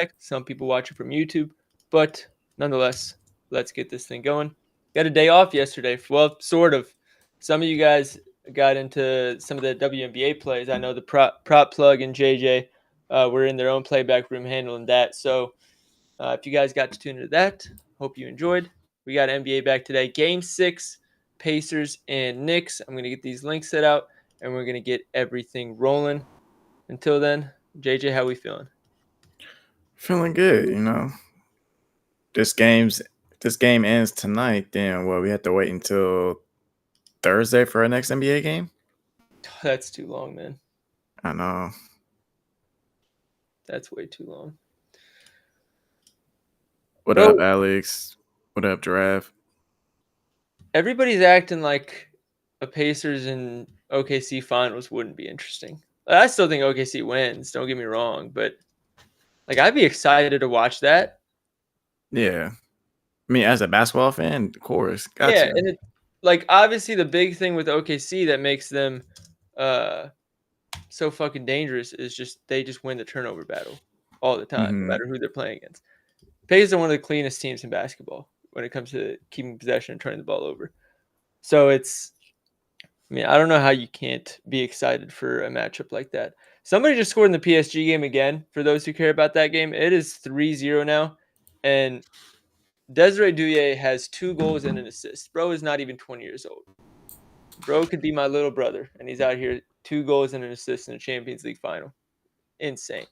back. Some people watch it from YouTube. But nonetheless, let's get this thing going. Got a day off yesterday. Well, sort of. Some of you guys got into some of the WNBA plays. I know the prop plug and JJ were in their own playback room handling that. So if you guys got to tune into that, hope you enjoyed. We got NBA back today. Game 6, Pacers and Knicks. I'm going to get these links set out, and we're going to get everything rolling. Until then, JJ, how we feeling? Feeling good, This game ends tonight. Then we have to wait until Thursday for our next NBA game. That's too long, man. I know. That's way too long. What up, Alex? What up, Giraffe? Everybody's acting like a Pacers and OKC finals wouldn't be interesting. I still think OKC wins. Don't get me wrong, but I'd be excited to watch that. Yeah, I mean, as a basketball fan, of course, got yeah, to. And obviously the big thing with OKC that makes them so fucking dangerous is just they just win the turnover battle all the time, no matter who they're playing against. Pacers are one of the cleanest teams in basketball when it comes to keeping possession and turning the ball over. So I don't know how you can't be excited for a matchup like that. Somebody just scored in the PSG game again. For those who care about that game, it is 3-0 now. And Desiree Douillet has 2 goals and an assist. Bro is not even 20 years old. Bro could be my little brother, and he's out here 2 goals and an assist in a Champions League final. Insane.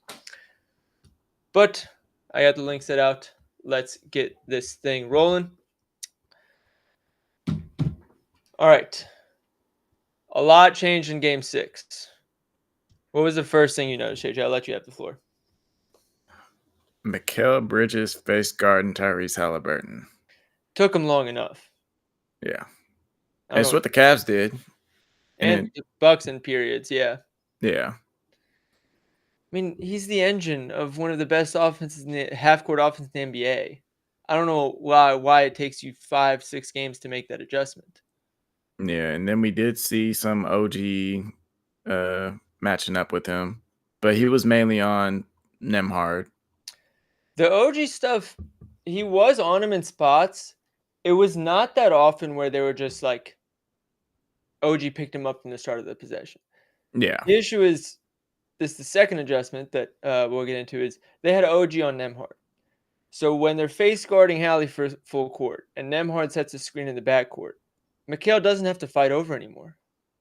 But I got the link set out. Let's get this thing rolling. All right. A lot changed in Game 6. What was the first thing you noticed, JJ? I'll let you have the floor. Mikal Bridges face guarding Tyrese Halliburton. Took him long enough. Yeah. It's what the Cavs did. And the Bucks in periods, yeah. Yeah. I mean, he's the engine of one of the best offenses in the half-court offense in the NBA. I don't know why it takes you 5-6 games to make that adjustment. Yeah, and then we did see some OG matching up with him, but he was mainly on Nembhard. The OG stuff, he was on him in spots. It was not that often where they were just like, OG picked him up from the start of the possession. Yeah. The issue is, the second adjustment that we'll get into is they had OG on Nembhard. So when they're face guarding Hallie for full court and Nembhard sets a screen in the backcourt, Mikal doesn't have to fight over anymore.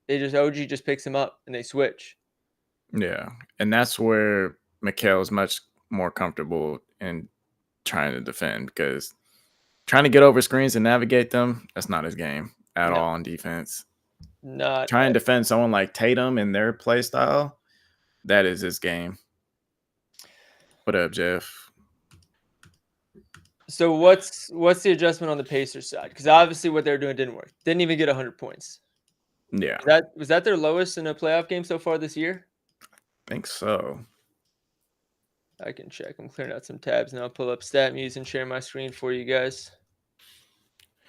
OG just picks him up and they switch. Yeah, and that's where Mikal is much more comfortable in trying to defend, because trying to get over screens and navigate them, that's not his game at all on defense. Trying to defend someone like Tatum in their play style, that is his game. What up, Jeff? So what's the adjustment on the Pacers side? Because obviously what they were doing didn't work. Didn't even get 100 points. Yeah. Was that their lowest in a playoff game so far this year? I think so. I can check. I'm clearing out some tabs and I'll pull up StatMuse and share my screen for you guys.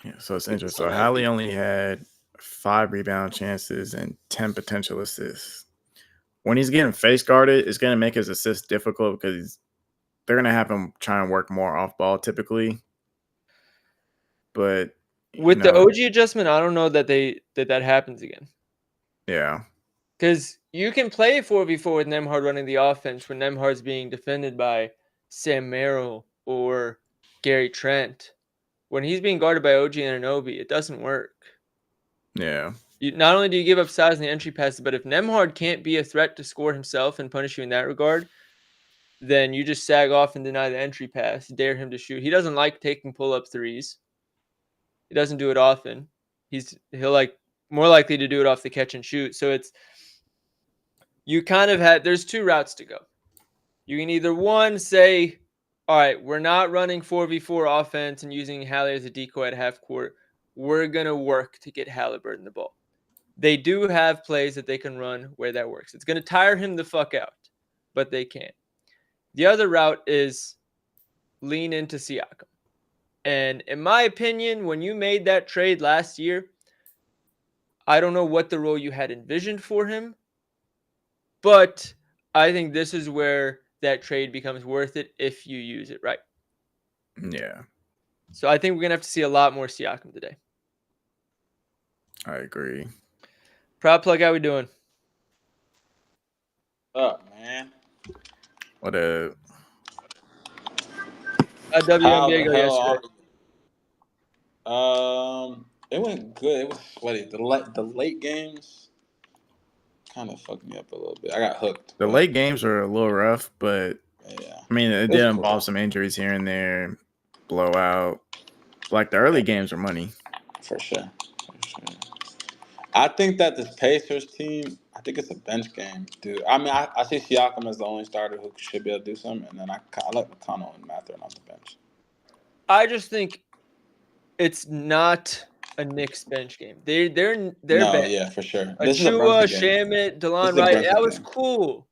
Yeah, so it's interesting. So Hallie only had 5 rebound chances and 10 potential assists. When he's getting face guarded, it's going to make his assists difficult because they're going to have him try and work more off ball typically. But with the OG adjustment, I don't know that that happens again. Yeah. Because you can play 4v4 with Nembhard running the offense when Nembhard's being defended by Sam Merrill or Gary Trent. When he's being guarded by OG Anunoby, it doesn't work. Yeah. Not only do you give up size in the entry passes, but if Nembhard can't be a threat to score himself and punish you in that regard, then you just sag off and deny the entry pass, dare him to shoot. He doesn't like taking pull-up threes. He doesn't do it often. He'll more likely to do it off the catch and shoot. So you kind of there's 2 routes to go. You can either one say, all right, we're not running 4v4 offense and using Hallie as a decoy at half court. We're going to work to get Halliburton the ball. They do have plays that they can run where that works. It's going to tire him the fuck out, but they can. The other route is lean into Siakam. And in my opinion, when you made that trade last year, I don't know what the role you had envisioned for him, but I think this is where that trade becomes worth it if you use it right. Yeah, So I think we're going to have to see a lot more Siakam today. I agree. Prop plug, how we doing? Up, man. What a How How WNBA the go hell yesterday? are you? It went good. It was sweaty. The late games kind of fucked me up a little bit. I got hooked. the But late games were a little rough, but yeah, I mean, it it was did cool. involve some injuries here and there, blowout. Like the early games were money. For sure. I think that this Pacers team, I think it's a bench game, dude. I mean, I see Siakam as the only starter who should be able to do something, and then I like McConnell and Mathurin off the bench. I just think it's not a Knicks bench game. They're No, bench. yeah, for sure. This is a Achua, Brunson game. Shamit, This DeLon is a Wright. Brunson That was game. cool.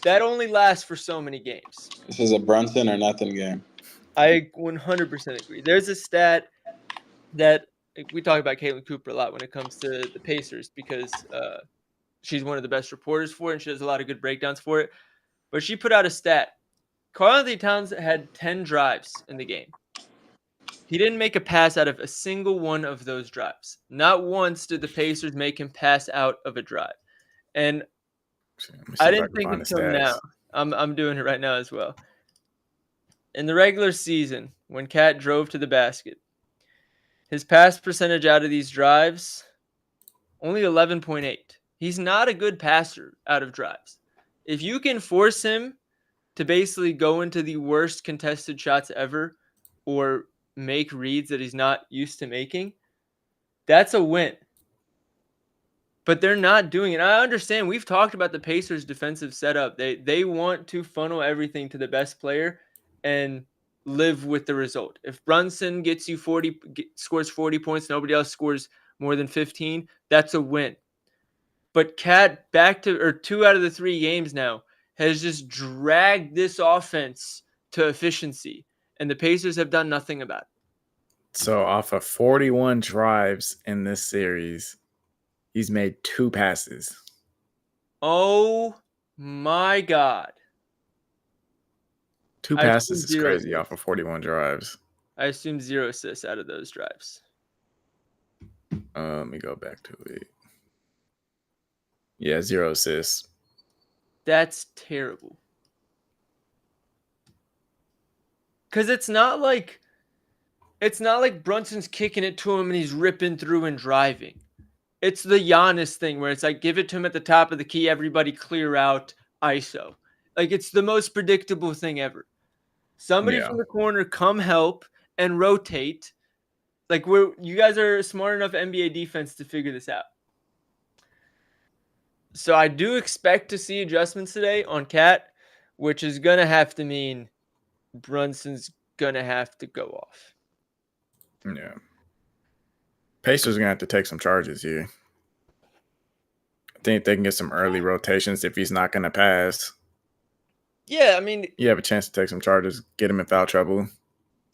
That only lasts for so many games. This is a Brunson or nothing game. I 100% agree. There's a stat that we talk about Caitlin Cooper a lot when it comes to the Pacers because she's one of the best reporters for it and she does a lot of good breakdowns for it. But she put out a stat. Karl-Anthony Towns had 10 drives in the game. He didn't make a pass out of a single one of those drives. Not once did the Pacers make him pass out of a drive. And I didn't think until now. I'm doing it right now as well. In the regular season, when Cat drove to the basket, his pass percentage out of these drives, only 11.8. He's not a good passer out of drives. If you can force him to basically go into the worst contested shots ever or make reads that he's not used to making, that's a win. But they're not doing it. I understand. We've talked about the Pacers' defensive setup. They want to funnel everything to the best player and live with the result. If Brunson gets you scores 40 points, nobody else scores more than 15, that's a win. But Cat two out of the 3 games now has just dragged this offense to efficiency, and the Pacers have done nothing about it. So off of 41 drives in this series, he's made 2 passes. Oh my God. 2 passes is crazy off of 41 drives. I assume 0 assists out of those drives. Let me go back to it. Yeah, 0 assists. That's terrible. Because it's not like Brunson's kicking it to him and he's ripping through and driving. It's the Giannis thing where it's like, give it to him at the top of the key, everybody clear out, ISO. Like, it's the most predictable thing ever. Somebody from the corner come help and rotate. Like, you guys are smart enough NBA defense to figure this out. So I do expect to see adjustments today on Cat, which is going to have to mean Brunson's going to have to go off. Yeah. Pacers are going to have to take some charges here. I think they can get some early rotations if he's not going to pass. Yeah, I mean, you have a chance to take some charges, get him in foul trouble.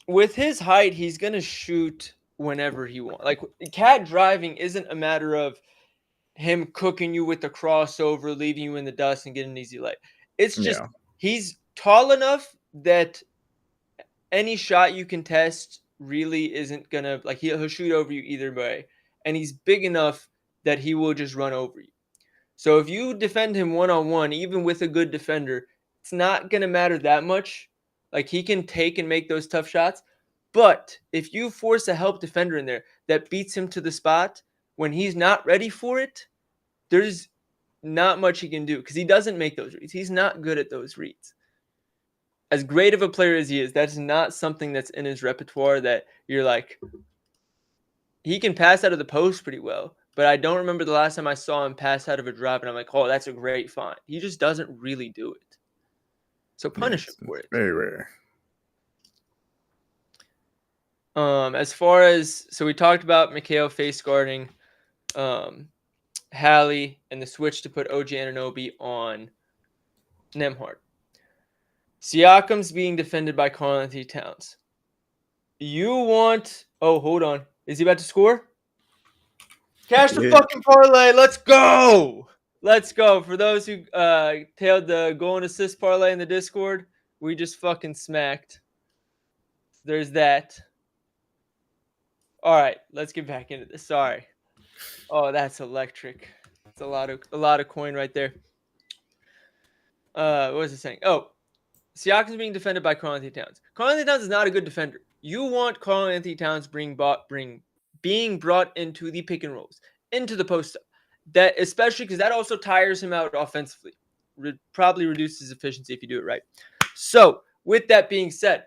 With his height, he's going to shoot whenever he wants. Like, Cat driving isn't a matter of him cooking you with the crossover, leaving you in the dust and getting an easy lay. It's just he's tall enough that any shot you contest really isn't going to, like, he'll shoot over you either way. And he's big enough that he will just run over you. So if you defend him one-on-one, even with a good defender, it's not going to matter that much. Like, he can take and make those tough shots. But if you force a help defender in there that beats him to the spot when he's not ready for it, there's not much he can do because he doesn't make those reads. He's not good at those reads. As great of a player as he is, that's not something that's in his repertoire that you're like, he can pass out of the post pretty well, but I don't remember the last time I saw him pass out of a drive and I'm like, oh, that's a great find. He just doesn't really do it. So punish him for it. Very rare. As far as, so we talked about Mikal face guarding Hallie and the switch to put OG Anunoby on Nembhard. Siakam's being defended by Karl-Anthony Towns. Oh, hold on. Is he about to score? Cash the fucking parlay. Let's go. Let's go. For those who tailed the goal and assist parlay in the Discord, we just fucking smacked. There's that. All right, let's get back into this. Sorry. Oh, that's electric. It's a lot of coin right there. What was I saying? Oh, Siakam's being defended by Karl-Anthony Towns. Karl-Anthony Towns is not a good defender. You want Karl-Anthony Towns being brought into the pick and rolls, into the post up. That especially because that also tires him out offensively. Probably reduces efficiency if you do it right. So, with that being said,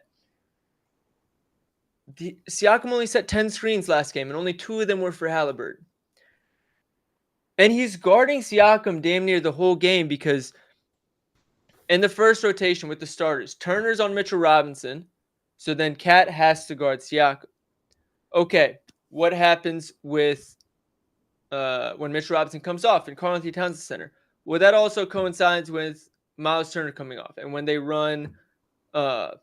Siakam only set 10 screens last game, and only 2 of them were for Halliburton. And he's guarding Siakam damn near the whole game because in the first rotation with the starters, Turner's on Mitchell Robinson, so then Cat has to guard Siakam. Okay, what happens with when Mitchell Robinson comes off and Karl-Anthony Towns is the center? Well, that also coincides with Miles Turner coming off, and when they run Siakam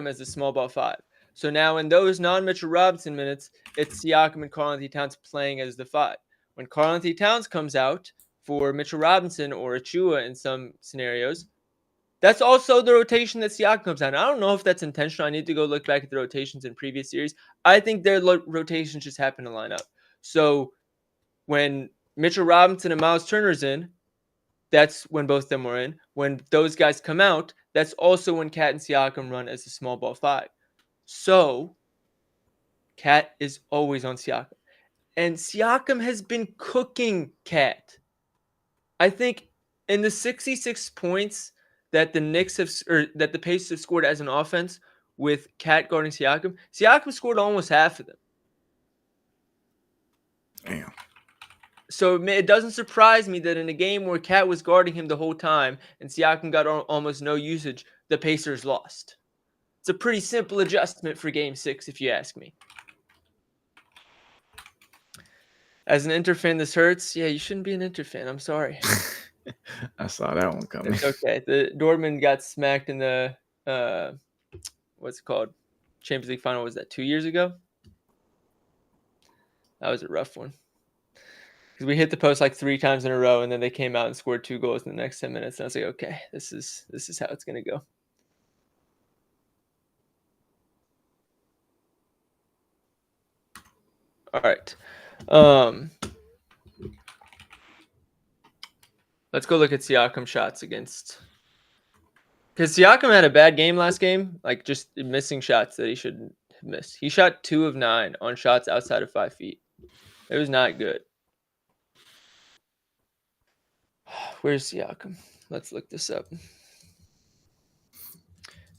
as a small ball 5. So now in those non-Mitchell Robinson minutes, it's Siakam and Karl-Anthony Towns playing as the 5. When Karl-Anthony Towns comes out for Mitchell Robinson or Achua in some scenarios, that's also the rotation that Siakam comes out. I don't know if that's intentional. I need to go look back at the rotations in previous series. I think their rotations just happen to line up. So when Mitchell Robinson and Miles Turner's in, that's when both of them were in. When those guys come out, that's also when Cat and Siakam run as a small ball 5. So Cat is always on Siakam. And Siakam has been cooking Cat. I think in the 66 points that the Pacers have scored as an offense with Cat guarding Siakam, Siakam scored almost half of them. Damn. So it doesn't surprise me that in a game where Cat was guarding him the whole time and Siakam got almost no usage, the Pacers lost. It's a pretty simple adjustment for Game 6, if you ask me. As an Inter fan, this hurts. Yeah, you shouldn't be an Inter fan. I'm sorry. I saw that one coming. It's okay. The Dortmund got smacked in the what's it called? Champions League final. Was that 2 years ago? That was a rough one. Because we hit the post like 3 times in a row, and then they came out and scored 2 goals in the next 10 minutes. And I was like, okay, this is how it's gonna go. All right. Let's go look at Siakam shots against. Because Siakam had a bad game last game, like just missing shots that he shouldn't have missed. He shot 2 of 9 on shots outside of 5 feet. It was not good. Where's Siakam? Let's look this up.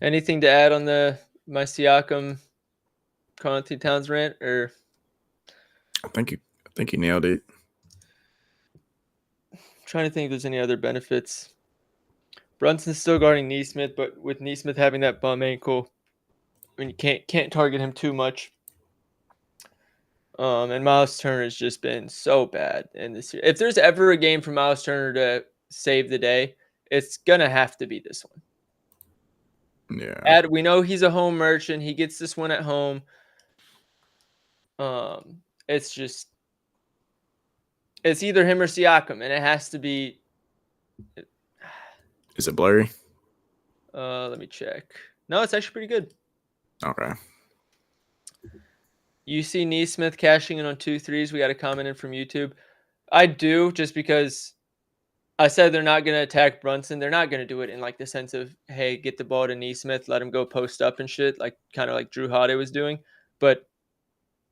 Anything to add on my Siakam Karl-Anthony Towns rant, or? I think you nailed it. I'm trying to think if there's any other benefits. Brunson's still guarding Nesmith, but with Nesmith having that bum ankle, I mean, you can't target him too much. And Miles Turner has just been so bad in this year. If there's ever a game for Miles Turner to save the day, it's gonna have to be this one. Yeah. We know he's a home merchant. He gets this one at home. It's either him or Siakam, and it has to be. Is it blurry? Let me check. No, it's actually pretty good. Okay. You see Nesmith cashing in on 2 threes. We got a comment in from YouTube. I do, just because I said they're not going to attack Brunson. They're not going to do it in like the sense of, hey, get the ball to Nesmith, let him go post up and shit, like kind of like Drew Holiday was doing. But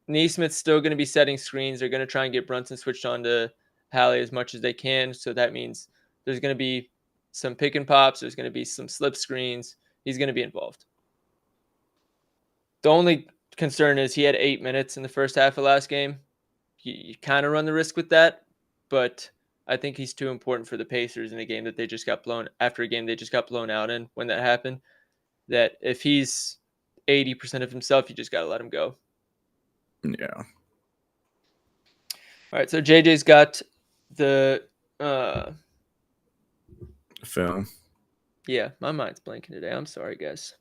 Nesmith's still going to be setting screens. They're going to try and get Brunson switched on to Hallie as much as they can. So that means there's going to be some pick and pops. There's going to be some slip screens. He's going to be involved. The only concern is he had 8 minutes in the first half of last game. You kind of run the risk with that, but I think he's too important for the Pacers in a game that they just got blown out in when that happened. That if he's 80% of himself, you just got to let him go. Yeah. All right, so JJ's got the film. Yeah, my mind's blanking today. I'm sorry, guys.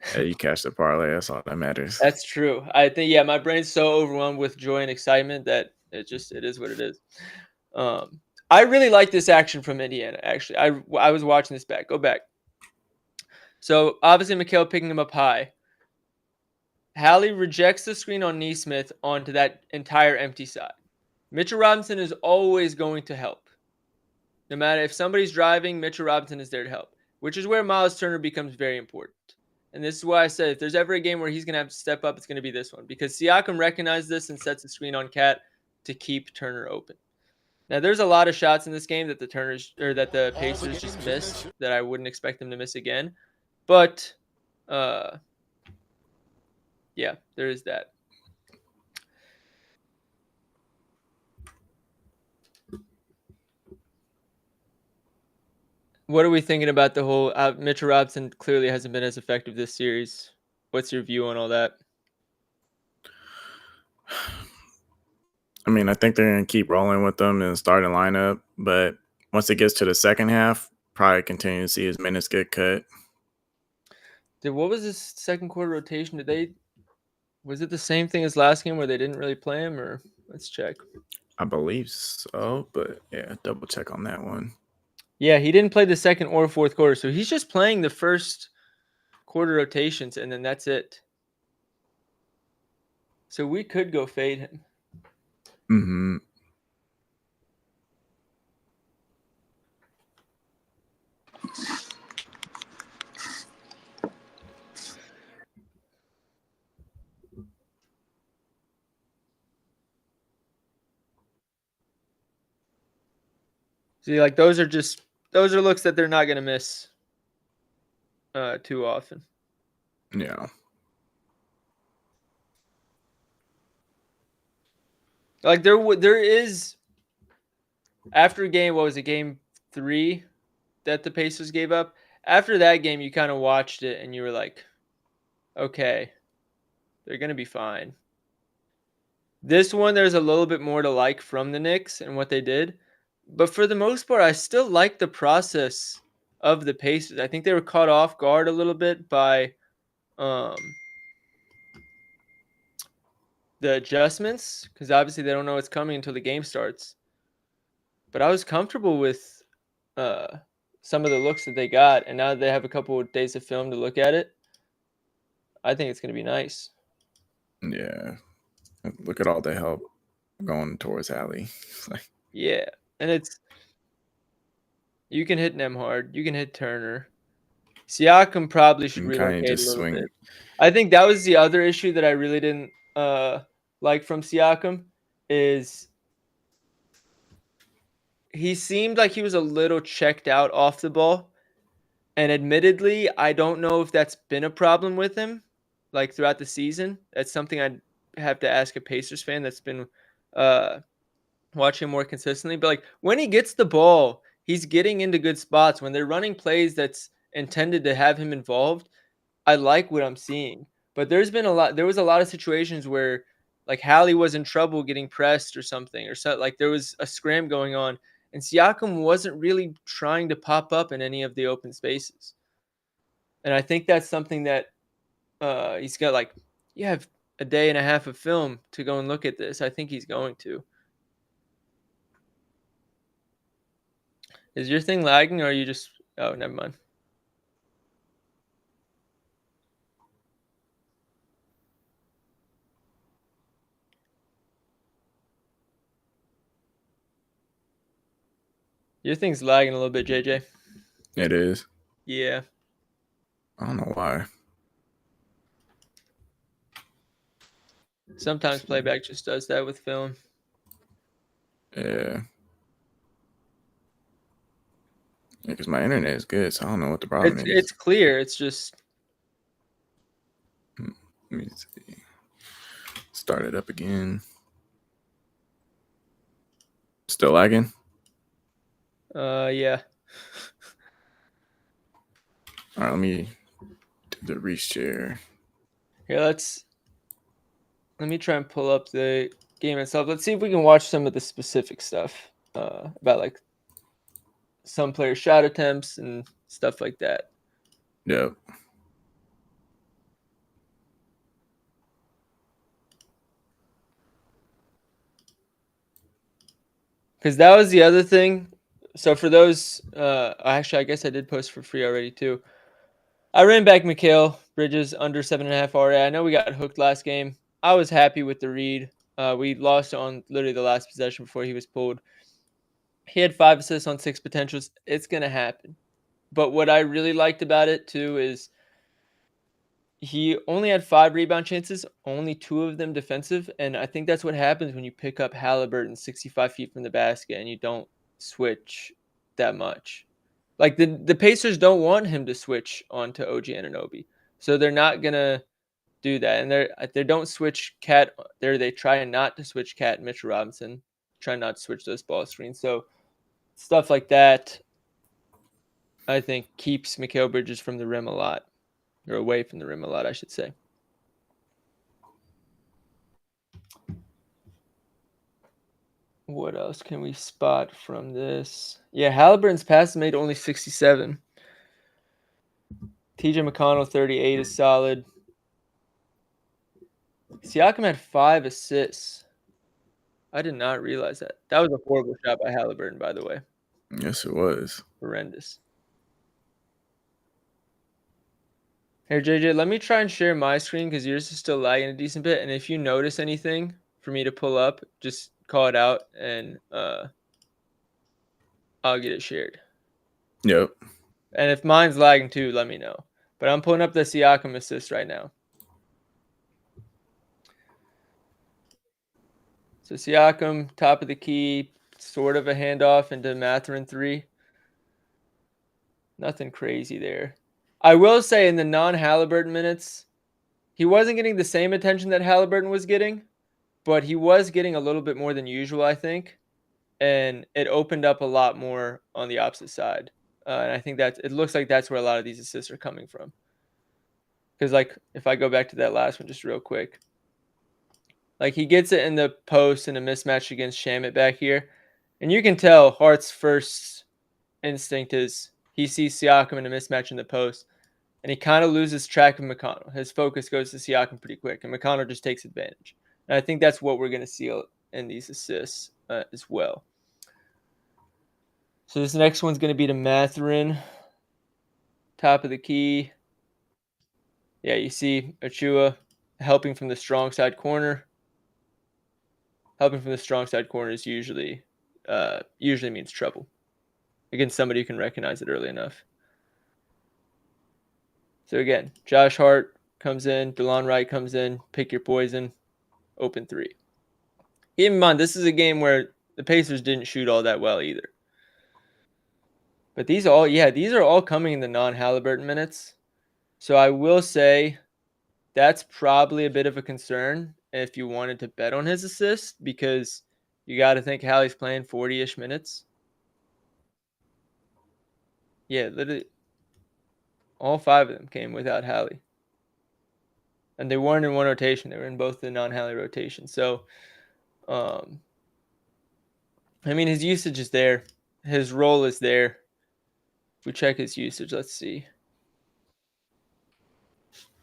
Hey, you catch the parlay. That's all that matters. That's true. I think, my brain's so overwhelmed with joy and excitement that it is what it is. I really like this action from Indiana, actually. I was watching this back. Go back. So obviously Mikal picking him up high. Hallie rejects the screen on Neesmith onto that entire empty side. Mitchell Robinson is always going to help. No matter if somebody's driving, Mitchell Robinson is there to help, which is where Miles Turner becomes very important. And this is why I said if there's ever a game where he's going to have to step up, it's going to be this one because Siakam recognized this and sets the screen on Cat to keep Turner open. Now, there's a lot of shots in this game that the Pacers just missed that I wouldn't expect them to miss again. But, yeah, there is that. What are we thinking about the whole Mitchell Robinson clearly hasn't been as effective this series. What's your view on all that? I mean, I think they're going to keep rolling with them in the starting lineup, but once it gets to the second half, probably continue to see his minutes get cut. What was this second quarter rotation? Was it the same thing as last game where they didn't really play him, or let's check? I believe so, but yeah, double check on that one. Yeah, he didn't play the second or fourth quarter, so he's just playing the first quarter rotations, and then that's it. So we could go fade him. Mm-hmm. See, like those are looks that they're not going to miss too often. Yeah. Like there is after game, what was it, game 3 that the Pacers gave up? After that game, you kind of watched it and you were like, okay, they're going to be fine. This one, there's a little bit more to like from the Knicks and what they did. But for the most part, I still like the process of the Pacers. I think they were caught off guard a little bit by the adjustments because obviously they don't know what's coming until the game starts. But I was comfortable with some of the looks that they got, and now that they have a couple of days of film to look at it, I think it's going to be nice. Yeah. Look at all the help going towards Hallie. Yeah, and you can hit Nemhard, you can hit Turner. Siakam probably should relocate a little bit. I think that was the other issue that I really didn't like from Siakam is he seemed like he was a little checked out off the ball. And admittedly, I don't know if that's been a problem with him, like throughout the season. That's something I'd have to ask a Pacers fan that's been watching more consistently. But like when he gets the ball, he's getting into good spots. When they're running plays that's intended to have him involved, I like what I'm seeing. But there was a lot of situations where like Hallie was in trouble getting pressed or something, or so like there was a scram going on. And Siakam wasn't really trying to pop up in any of the open spaces. And I think that's something that he's got like, you have a day and a half of film to go and look at this. I think he's going to. Is your thing lagging or are you just, oh, never mind. Your thing's lagging a little bit, JJ. It is. Yeah. I don't know why. Sometimes playback just does that with film. Yeah. Because my internet is good, so I don't know what the problem is. It's clear. It's just. Let me see. Start it up again. Still lagging? Yeah. All right, let me do the reshare. Here, let me try and pull up the game itself. Let's see if we can watch some of the specific stuff about like some player shot attempts and stuff like that. Yep. Because that was the other thing. So for those, actually, I guess I did post for free already too. I ran back Mikal Bridges under 7.5 RA. I know we got hooked last game. I was happy with the read. We lost on literally the last possession before he was pulled. He had 5 assists on 6 potentials. It's going to happen. But what I really liked about it, too, is he only had 5 rebound chances, only 2 of them defensive. And I think that's what happens when you pick up Halliburton 65 feet from the basket and you don't switch that much. Like, the Pacers don't want him to switch onto OG Anunoby. So they're not going to do that. And they don't switch Cat. They try not to switch Cat and Mitchell Robinson. Try not to switch those ball screens. So stuff like that, I think, keeps Mikal Bridges from the rim a lot. Or away from the rim a lot, I should say. What else can we spot from this? Yeah, Halliburton's passes made only 67. TJ McConnell, 38 is solid. Siakam had 5 assists. I did not realize that. That was a horrible shot by Halliburton, by the way. Yes, it was. Horrendous. Here, JJ, let me try and share my screen because yours is still lagging a decent bit. And if you notice anything for me to pull up, just call it out and I'll get it shared. Yep. And if mine's lagging too, let me know. But I'm pulling up the Siakam assist right now. So Siakam, top of the key, sort of a handoff into Mathurin 3. Nothing crazy there. I will say in the non-Halliburton minutes, he wasn't getting the same attention that Halliburton was getting, but he was getting a little bit more than usual, I think. And it opened up a lot more on the opposite side. And I think it looks like that's where a lot of these assists are coming from. Because, like, if I go back to that last one just real quick, like, he gets it in the post in a mismatch against Shamit back here. And you can tell Hart's first instinct is he sees Siakam in a mismatch in the post. And he kind of loses track of McConnell. His focus goes to Siakam pretty quick. And McConnell just takes advantage. And I think that's what we're going to see in these assists as well. So this next one's going to be to Mathurin. Top of the key. Yeah, you see Achua helping from the strong side corner. Helping from the strong side corner is usually means trouble against somebody who can recognize it early enough. So again, Josh Hart comes in, DeLon Wright comes in, pick your poison, open 3. Keep in mind, this is a game where the Pacers didn't shoot all that well either. But these are all coming in the non-Halliburton minutes. So I will say that's probably a bit of a concern if you wanted to bet on his assist, because you got to think Hallie's playing 40-ish minutes. Yeah, literally all 5 of them came without Hallie. And they weren't in one rotation. They were in both the non-Hallie rotations. So, I mean, his usage is there. His role is there. If we check his usage, let's see.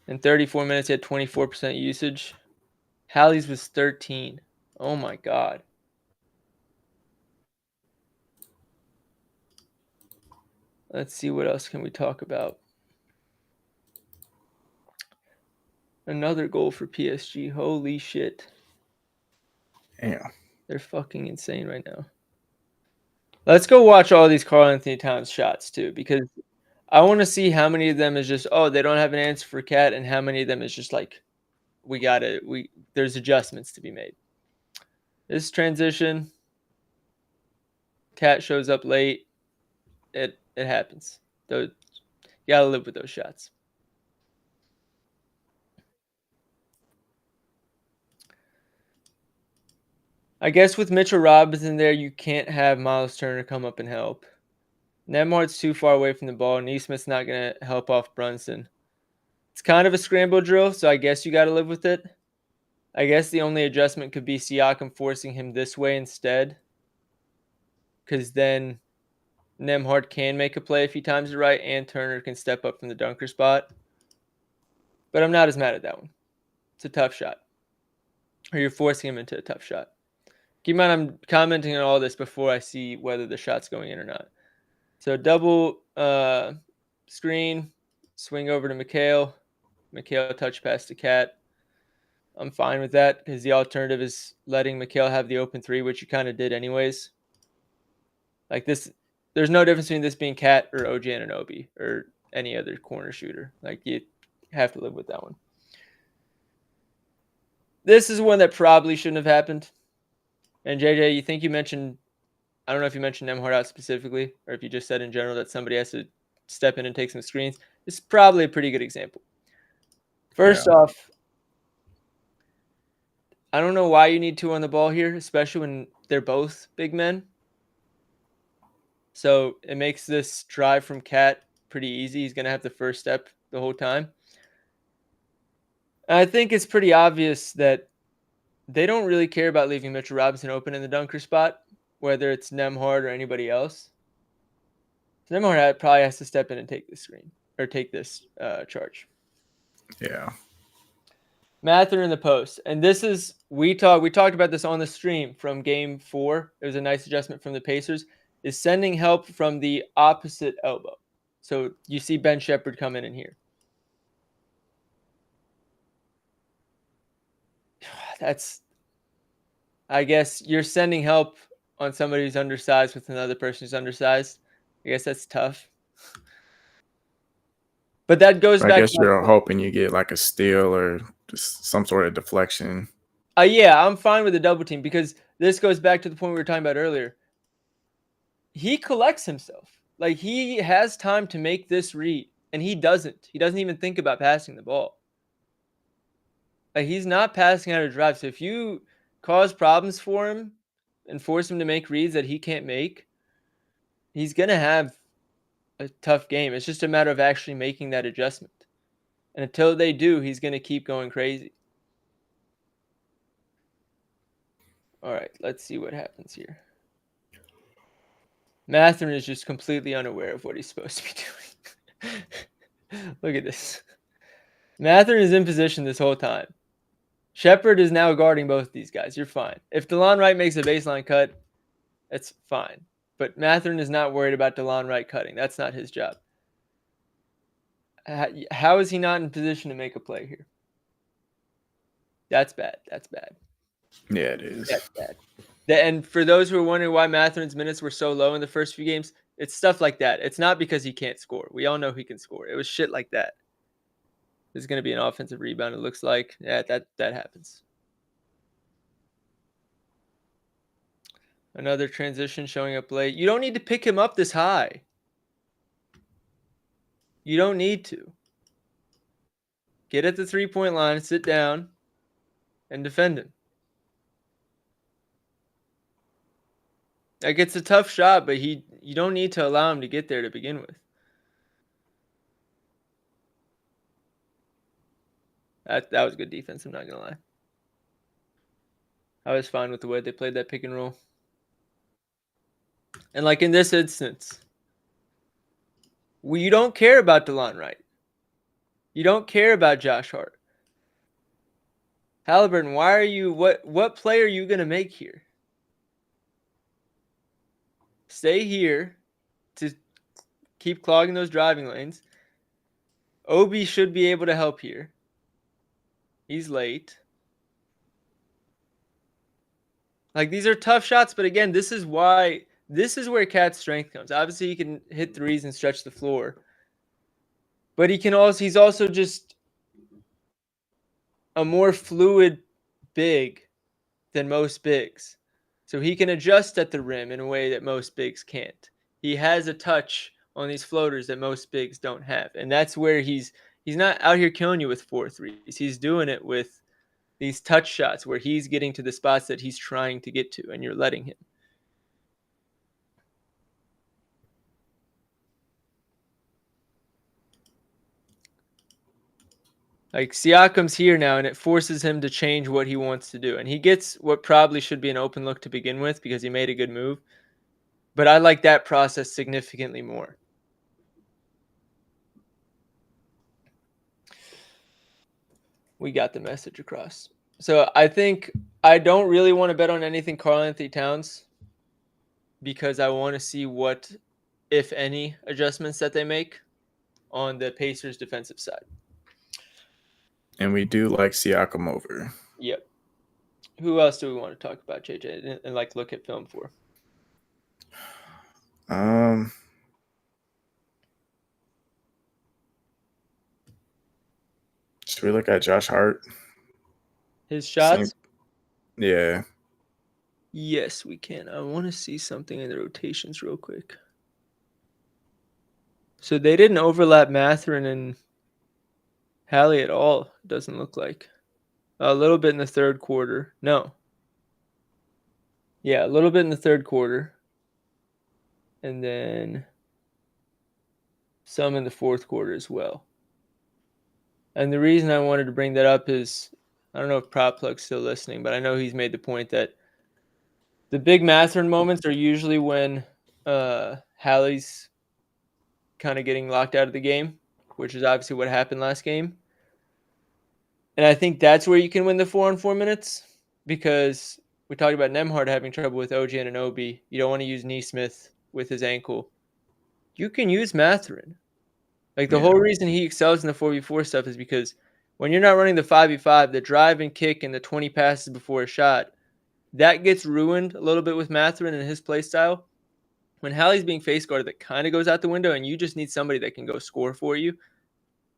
In 34 minutes, he had 24% usage. Hallie's was 13. Oh, my God. Let's see, what else can we talk about? Another goal for PSG. Holy shit. Yeah. They're fucking insane right now. Let's go watch all these Karl-Anthony Towns shots, too, because I want to see how many of them is just, they don't have an answer for Cat, and how many of them is just like, there's adjustments to be made. This transition, Cat shows up late. It happens. You got to live with those shots. I guess with Mitchell Robinson there, you can't have Miles Turner come up and help. Nembhard's too far away from the ball. Neesmith's not going to help off Brunson. It's kind of a scramble drill, so I guess you got to live with it. I guess the only adjustment could be Siakam forcing him this way instead, because then Nembhard can make a play if he times it right, and Turner can step up from the dunker spot. But I'm not as mad at that one. It's a tough shot. Or you're forcing him into a tough shot. Keep in mind, I'm commenting on all this before I see whether the shot's going in or not. So double screen. Swing over to Mikhail. Mikhail touch pass to Cat. I'm fine with that because the alternative is letting Mikhail have the open three, which you kind of did anyways. Like this, there's no difference between this being Cat or OG Anunoby or any other corner shooter. Like you have to live with that one. This is one that probably shouldn't have happened. And JJ, you think you mentioned, I don't know if you mentioned Nembhard out specifically or if you just said in general that somebody has to step in and take some screens. This is probably a pretty good example. First off, I don't know why you need two on the ball here, especially when they're both big men. So it makes this drive from Cat pretty easy. He's going to have the first step the whole time. And I think it's pretty obvious that they don't really care about leaving Mitchell Robinson open in the dunker spot, whether it's Nembhard or anybody else. So Nembhard probably has to step in and take this screen or take this charge. Yeah. Mather in the post. And this is, we talked about this on the stream from game 4. It was a nice adjustment from the Pacers, is sending help from the opposite elbow. So you see Ben Shepherd come in here. That's, I guess you're sending help on somebody who's undersized with another person who's undersized. I guess that's tough. But that goes back. I guess you're hoping you get like a steal or just some sort of deflection. Yeah, I'm fine with the double team because this goes back to the point we were talking about earlier. He collects himself. Like he has time to make this read, and he doesn't. He doesn't even think about passing the ball. Like he's not passing out of drive. So if you cause problems for him and force him to make reads that he can't make, he's going to have a tough game. It's just a matter of actually making that adjustment. And until they do, he's going to keep going crazy. All right, let's see what happens here. Mathurin is just completely unaware of what he's supposed to be doing. Look at this. Mathurin is in position this whole time. Shepherd is now guarding both these guys. You're fine. If DeLon Wright makes a baseline cut, that's fine. But Mathurin is not worried about DeLon Wright cutting. That's not his job. How is he not in position to make a play here? That's bad. That's bad. Yeah, it is. That's bad. And for those who are wondering why Mathurin's minutes were so low in the first few games, it's stuff like that. It's not because he can't score. We all know he can score. It was shit like that. There's going to be an offensive rebound, it looks like. Yeah, that happens. Another transition showing up late. You don't need to pick him up this high. You don't need to. Get at the three-point line, sit down, and defend him. Like, it's a tough shot, but you don't need to allow him to get there to begin with. That was good defense, I'm not going to lie. I was fine with the way they played that pick and roll. And like in this instance, you don't care about DeLon Wright. You don't care about Josh Hart. Halliburton, what play are you going to make here? Stay here to keep clogging those driving lanes. Obi should be able to help here. He's late. Like, these are tough shots, but again, this is where Cat's strength comes. Obviously, he can hit threes and stretch the floor. But he's also just a more fluid big than most bigs. So he can adjust at the rim in a way that most bigs can't. He has a touch on these floaters that most bigs don't have. And that's where he's not out here killing you with 4 threes. He's doing it with these touch shots where he's getting to the spots that he's trying to get to, and you're letting him. Like, Siakam's here now, and it forces him to change what he wants to do. And he gets what probably should be an open look to begin with because he made a good move. But I like that process significantly more. We got the message across. So I think I don't really want to bet on anything Karl-Anthony Towns because I want to see what, if any, adjustments that they make. on the Pacers defensive side. And we do like Siakam over. Yep. Who else do we want to talk about, JJ, and like look at film for? Should we look at Josh Hart? His shots? Yeah. Yes, we can. I want to see something in the rotations real quick. So they didn't overlap Mathurin and Hallie at all, doesn't look like. A little bit in the third quarter. No. Yeah, a little bit in the third quarter. And then some in the fourth quarter as well. And the reason I wanted to bring that up is, I don't know if Prop Plug's still listening, but I know he's made the point that the big Mathurin moments are usually when Hallie's kind of getting locked out of the game, which is obviously what happened last game. And I think that's where you can win the 4-on-4 minutes, because we talked about Nembhard having trouble with OG and Anunoby. You don't want to use Neesmith with his ankle. You can use Mathurin. Like the whole reason he excels in the 4v4 stuff is because when you're not running the 5v5, the drive and kick and the 20 passes before a shot, that gets ruined a little bit with Mathurin and his play style. When Hallie's being face guarded, that kind of goes out the window, and you just need somebody that can go score for you.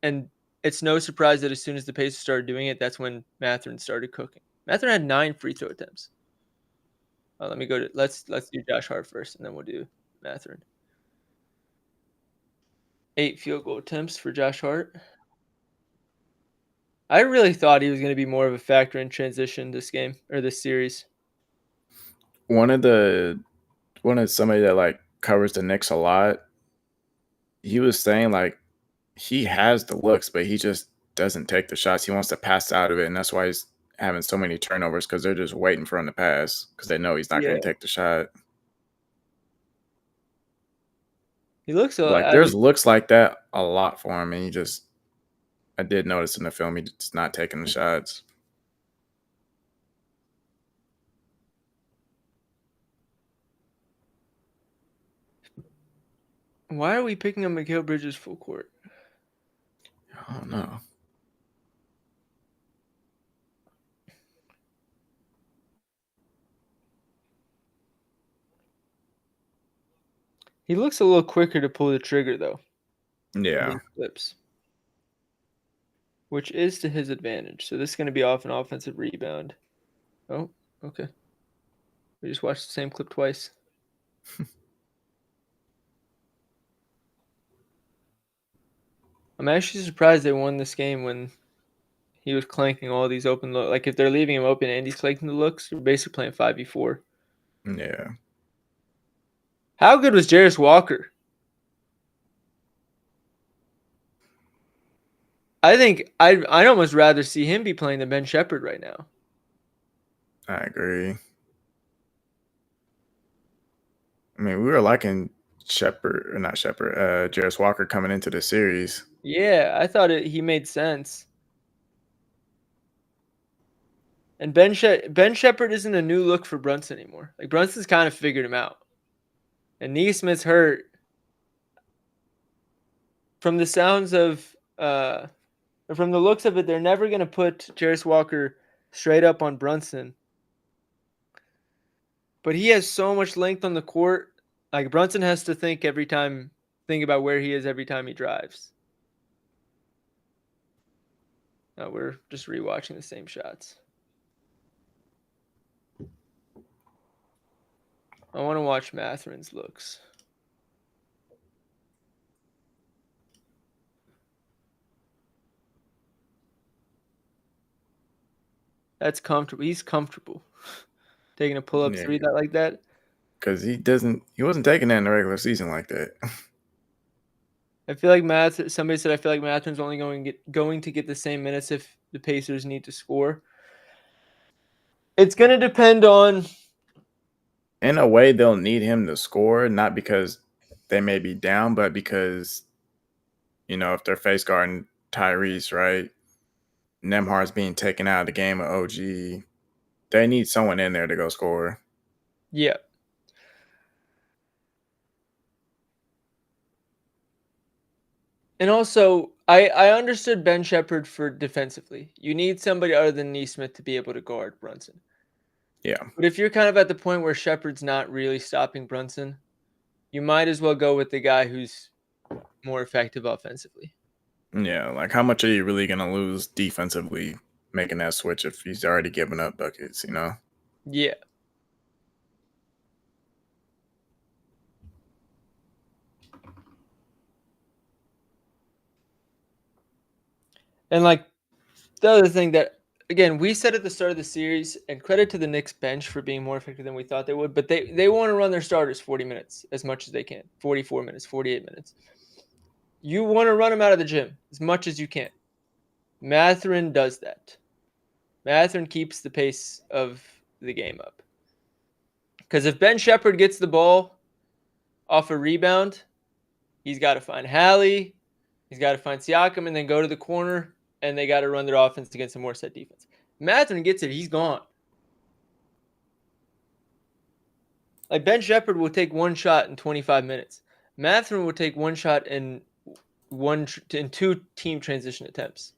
And it's no surprise that as soon as the Pacers started doing it, that's when Mathurin started cooking. Mathurin had 9 free throw attempts. Let me go to let's do Josh Hart first, and then we'll do Mathurin. 8 field goal attempts for Josh Hart. I really thought he was going to be more of a factor in transition this game or this series. One of somebody that like covers the Knicks a lot, he was saying like he has the looks, but he just doesn't take the shots. He wants to pass out of it, and that's why he's having so many turnovers, because they're just waiting for him to pass because they know he's not going to take the shot. He looks like there's looks like that a lot for him, and I did notice in the film he's not taking the shots. Why are we picking up Mikal Bridges full court? I don't know. He looks a little quicker to pull the trigger, though. Yeah. Flips. Which is to his advantage. So this is going to be off an offensive rebound. Oh, okay. We just watched the same clip twice. I'm actually surprised they won this game when he was clanking all these open looks. Like, if they're leaving him open and he's clanking the looks, you're basically playing 5v4. Yeah. How good was Jarris Walker? I think I'd almost rather see him be playing than Ben Shepherd right now. I agree. I mean, we were liking Jarris Walker coming into the series. Yeah, I thought he made sense. And Ben Shepherd isn't a new look for Brunson anymore. Like, Brunson's kind of figured him out. And Neesmith's hurt. From the sounds of, from the looks of it, they're never going to put Jarris Walker straight up on Brunson. But he has so much length on the court. Like, Brunson has to think about where he is every time he drives. We're just rewatching the same shots. I want to watch Matherin's looks. That's comfortable. He's comfortable taking a pull-up three like that. Because he wasn't taking that in the regular season like that. I feel like somebody said I feel like Matherin's only going to get the same minutes if the Pacers need to score. It's going to depend on. In a way, they'll need him to score, not because they may be down, but because, if they're face guarding Tyrese, right? Nembhard's being taken out of the game of OG. They need someone in there to go score. Yeah. And also, I understood Ben Shepherd for defensively. You need somebody other than Neesmith to be able to guard Brunson. Yeah. But if you're kind of at the point where Shepherd's not really stopping Brunson, you might as well go with the guy who's more effective offensively. Yeah. Like, how much are you really going to lose defensively making that switch if he's already given up buckets, you know? Yeah. And like the other thing that, again, we said at the start of the series, and credit to the Knicks bench for being more effective than we thought they would, but they want to run their starters 40 minutes as much as they can, 44 minutes, 48 minutes. You want to run them out of the gym as much as you can. Mathurin does that. Mathurin keeps the pace of the game up. Because if Ben Shepherd gets the ball off a rebound, he's got to find Hallie, he's got to find Siakam, and then go to the corner, and they got to run their offense against a more set defense. Mathurin gets it, he's gone. Like Ben Shepherd will take one shot in 25 minutes. Mathurin will take one shot in two team transition attempts.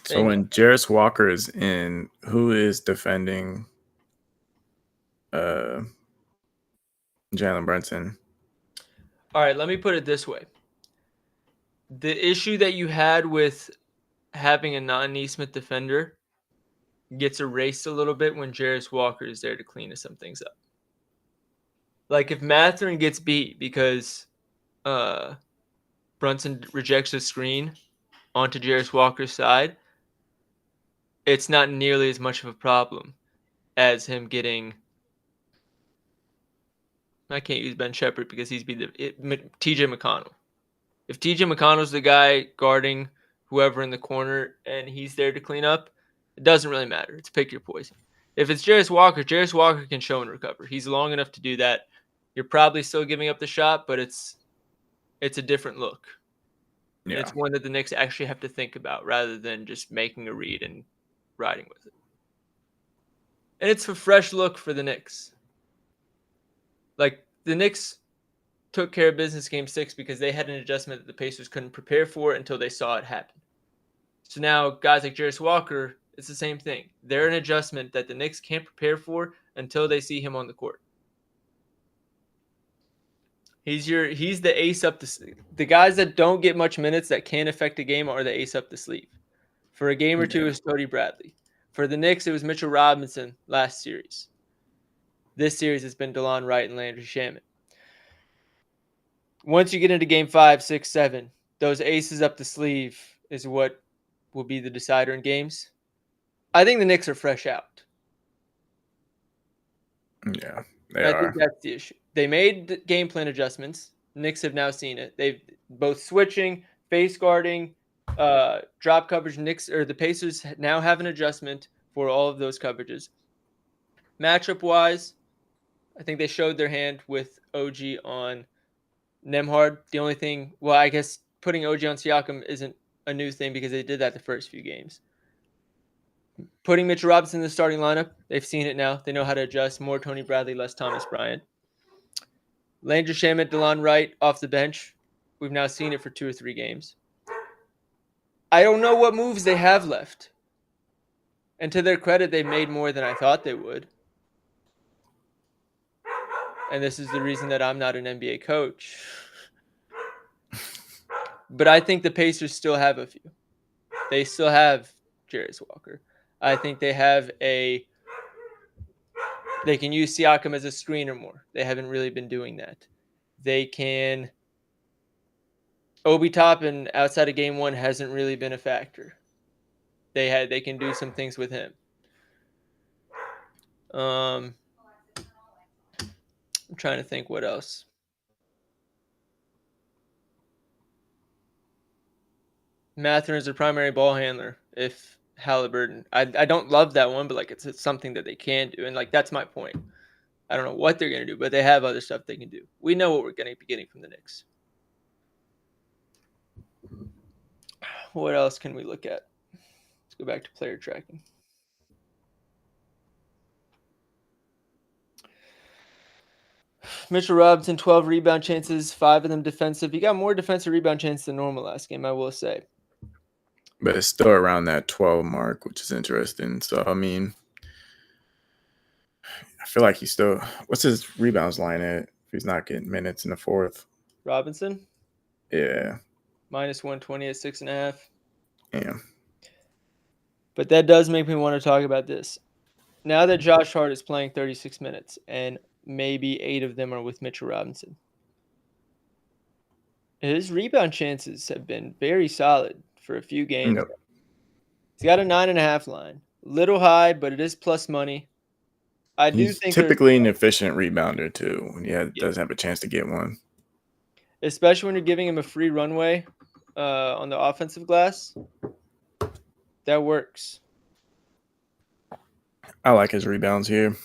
So when Jarris Walker is in, who is defending Jalen Brunson? All right, let me put it this way. The issue that you had with having a non-Neesmith defender gets erased a little bit when Jarris Walker is there to clean some things up. Like if Mathurin gets beat because Brunson rejects a screen onto Jarris Walker's side, it's not nearly as much of a problem as him getting. I can't use Ben Shepherd because he's TJ McConnell. If TJ McConnell's the guy guarding whoever in the corner and he's there to clean up, it doesn't really matter. It's pick your poison. If it's Jarris Walker can show and recover. He's long enough to do that. You're probably still giving up the shot, but it's a different look. Yeah. It's one that the Knicks actually have to think about rather than just making a read and riding with it. And it's a fresh look for the Knicks. Like, the Knicks took care of business game 6 because they had an adjustment that the Pacers couldn't prepare for until they saw it happen. So now guys like Jarris Walker, it's the same thing. They're an adjustment that the Knicks can't prepare for until they see him on the court. He's the ace up the guys that don't get much minutes that can affect a game are the ace up the sleeve. For a game or two, it was Cody Bradley. For the Knicks, it was Mitchell Robinson last series. This series has been DeLon Wright and Landry Shamet. Once you get into game 5, 6, 7, those aces up the sleeve is what will be the decider in games. I think the Knicks are fresh out. Yeah, they are. I think that's the issue. They made the game plan adjustments. Knicks have now seen it. They've both switching, face guarding, drop coverage. The Pacers now have an adjustment for all of those coverages. Matchup wise, I think they showed their hand with OG on Nembhard. The only thing, well, I guess putting OG on Siakam isn't a new thing because they did that the first few games. Putting Mitchell Robinson in the starting lineup, they've seen it now. They know how to adjust. More Tony Bradley, less Thomas Bryant. Landry Shamet, DeLon Wright off the bench. We've now seen it for 2 or 3 games. I don't know what moves they have left. And to their credit, they made more than I thought they would. And this is the reason that I'm not an NBA coach. But I think the Pacers still have a few. They still have Jarris Walker. I think they have they can use Siakam as a screener more. They haven't really been doing that. They can. Obi Toppin outside of game 1 hasn't really been a factor. They can do some things with him. I'm trying to think what else. Mathurin is their primary ball handler. If Halliburton, I don't love that one, but like it's something that they can do, and like that's my point. I don't know what they're gonna do, but they have other stuff they can do. We know what we're gonna be getting from the Knicks. What else can we look at? Let's go back to player tracking. Mitchell Robinson, 12 rebound chances, 5 of them defensive. He got more defensive rebound chances than normal last game, I will say. But it's still around that 12 mark, which is interesting. So, I mean, I feel like he's still – what's his rebounds line at if he's not getting minutes in the fourth? Robinson? Yeah. Minus 120 at 6.5. Yeah. But that does make me want to talk about this. Now that Josh Hart is playing 36 minutes and maybe 8 of them are with Mitchell Robinson, his rebound chances have been very solid for a few games. Yep. He's got a 9.5 line. Little high, but it is plus money. I do He's think typically an efficient rebounder, too. Yeah, does have a chance to get one. Especially when you're giving him a free runway on the offensive glass. That works. I like his rebounds here.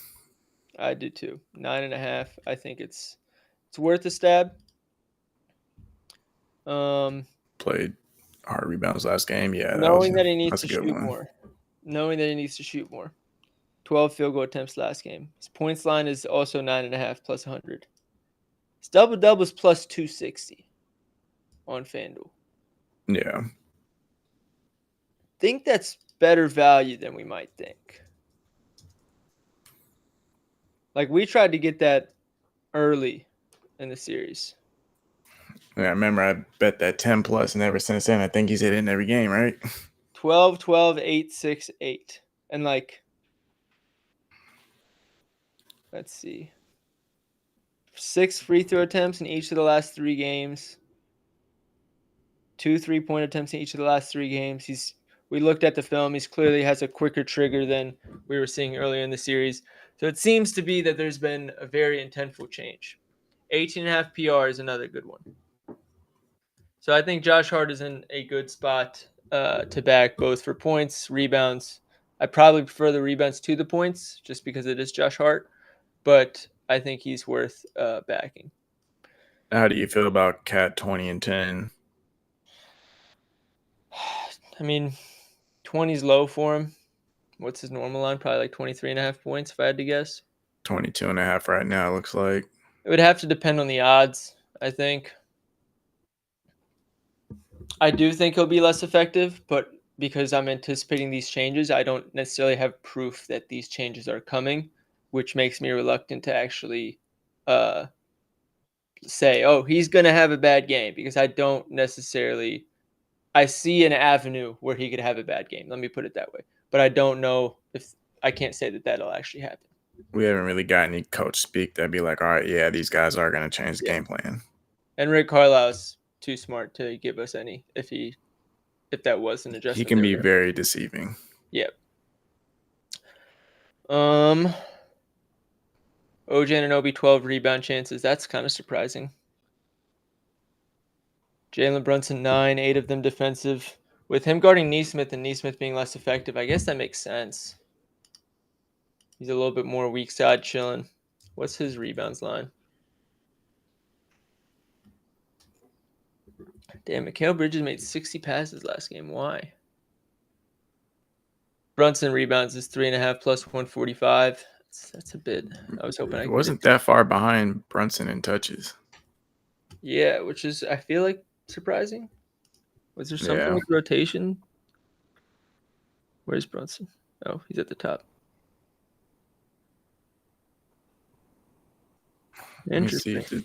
I do too. 9.5. I think it's worth a stab. Played hard rebounds last game. Yeah, knowing that he needs to a good shoot one. more. Knowing that he needs to shoot more. 12 field goal attempts last game. His points line is also 9.5 plus 100. His double-double is plus 260 on FanDuel. Yeah. Think that's better value than we might think. Like, we tried to get that early in the series. Yeah, I remember I bet that 10 plus, and ever since then, I think he's hit it in every game, right? 12, 12, 8, 6, 8. And, like, let's see. 6 free throw attempts in each of the last 3 games. 2 3-point attempts in each of the last 3 games. We looked at the film. He clearly has a quicker trigger than we were seeing earlier in the series. So it seems to be that there's been a very intentful change. 18.5 PR is another good one. So I think Josh Hart is in a good spot to back both for points, rebounds. I probably prefer the rebounds to the points just because it is Josh Hart, but I think he's worth backing. How do you feel about Cat 20 and 10? I mean, 20 is low for him. What's his normal line? Probably like 23.5 points if I had to guess. 22.5 right now, it looks like. It would have to depend on the odds, I think. I do think he'll be less effective, but because I'm anticipating these changes, I don't necessarily have proof that these changes are coming, which makes me reluctant to actually say, oh, he's going to have a bad game, because I don't necessarily – I see an avenue where he could have a bad game. Let me put it that way. But I don't know if – I can't say that that'll actually happen. We haven't really got any coach speak that'd be like, all right, yeah, these guys are going to change the game plan. And Rick Carlisle's too smart to give us any if that was an adjustment. He can be very deceiving. Yep. OG Anunoby, 12 rebound chances. That's kind of surprising. Jalen Brunson, 9, 8 of them defensive. With him guarding Nesmith and Nesmith being less effective, I guess that makes sense. He's a little bit more weak side chilling. What's his rebounds line? Damn, Mikal Bridges made 60 passes last game. Why? Brunson rebounds is 3.5 plus 145. That's a bit. I was hoping I could. It wasn't that far behind Brunson in touches. Yeah, which is, I feel like, surprising. Was there something with rotation? Where's Brunson? Oh, he's at the top. Interesting.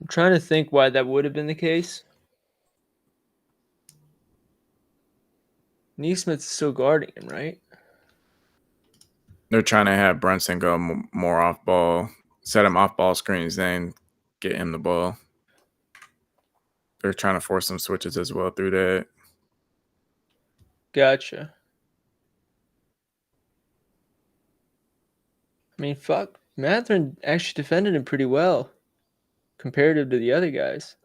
I'm trying to think why that would have been the case. Nesmith's still guarding him, right? They're trying to have Brunson go more off ball, set him off ball screens, then get him the ball. They're trying to force some switches as well through that. Gotcha. I mean, fuck. Mathurin actually defended him pretty well comparative to the other guys.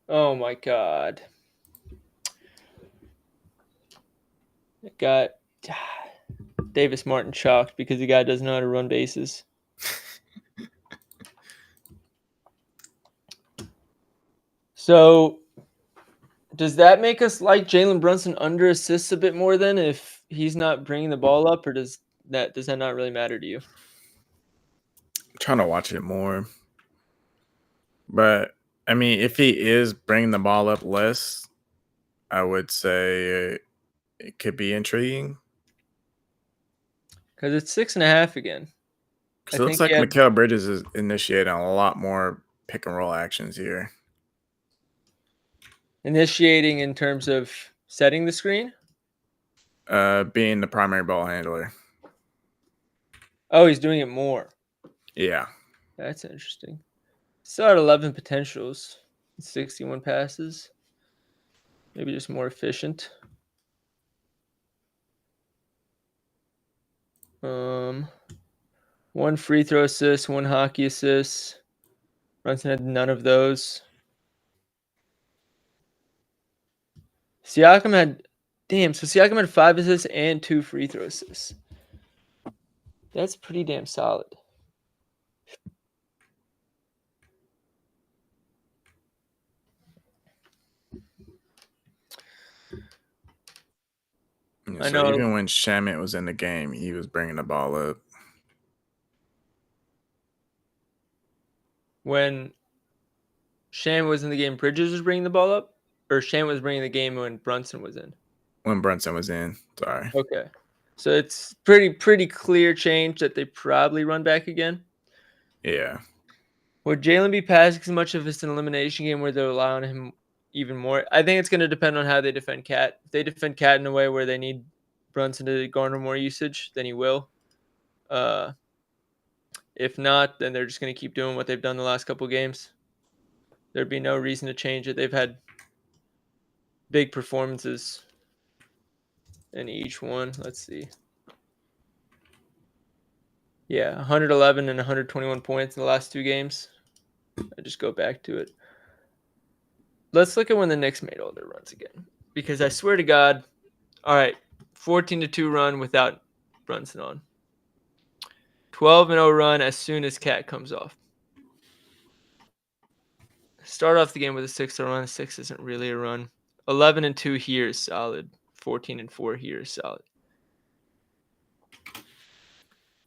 Oh my god. Davis Martin chalked because the guy doesn't know how to run bases. So, does that make us like Jalen Brunson under assists a bit more then if he's not bringing the ball up, or does that not really matter to you? I'm trying to watch it more. But, I mean, if he is bringing the ball up less, I would say it could be intriguing. Because it's 6.5 again. Because it looks like Mikal Bridges is initiating a lot more pick and roll actions here. Initiating in terms of setting the screen? Being the primary ball handler. Oh, he's doing it more. Yeah. That's interesting. Still at 11 potentials, 61 passes. Maybe just more efficient. One free throw assist, one hockey assist. Brunson had none of those. Siakam had 5 assists and 2 free throw assists. That's pretty damn solid. Yeah, I know. Even when Shamit was in the game, he was bringing the ball up. When Sham was in the game, Bridges was bringing the ball up? Or Sham was bringing the game when Brunson was in? When Brunson was in. Sorry. Okay. So it's pretty clear change that they probably run back again. Yeah. Would Jalen be passing as much if it's an elimination game where they'll rely on him even more? I think it's going to depend on how they defend Cat. If they defend Cat in a way where they need Brunson to garner more usage, then he will. If not, then they're just going to keep doing what they've done the last couple games. There'd be no reason to change it. They've had big performances in each one. Let's see. Yeah, 111 and 121 points in the last 2 games. I just go back to it. Let's look at when the Knicks made all their runs again. Because I swear to God, all right, 14-2 run without Brunson on. 12-0 run as soon as Cat comes off. Start off the game with a 6-0 run. 6 isn't really a run. 11-2 here is solid. 14-4 here is solid.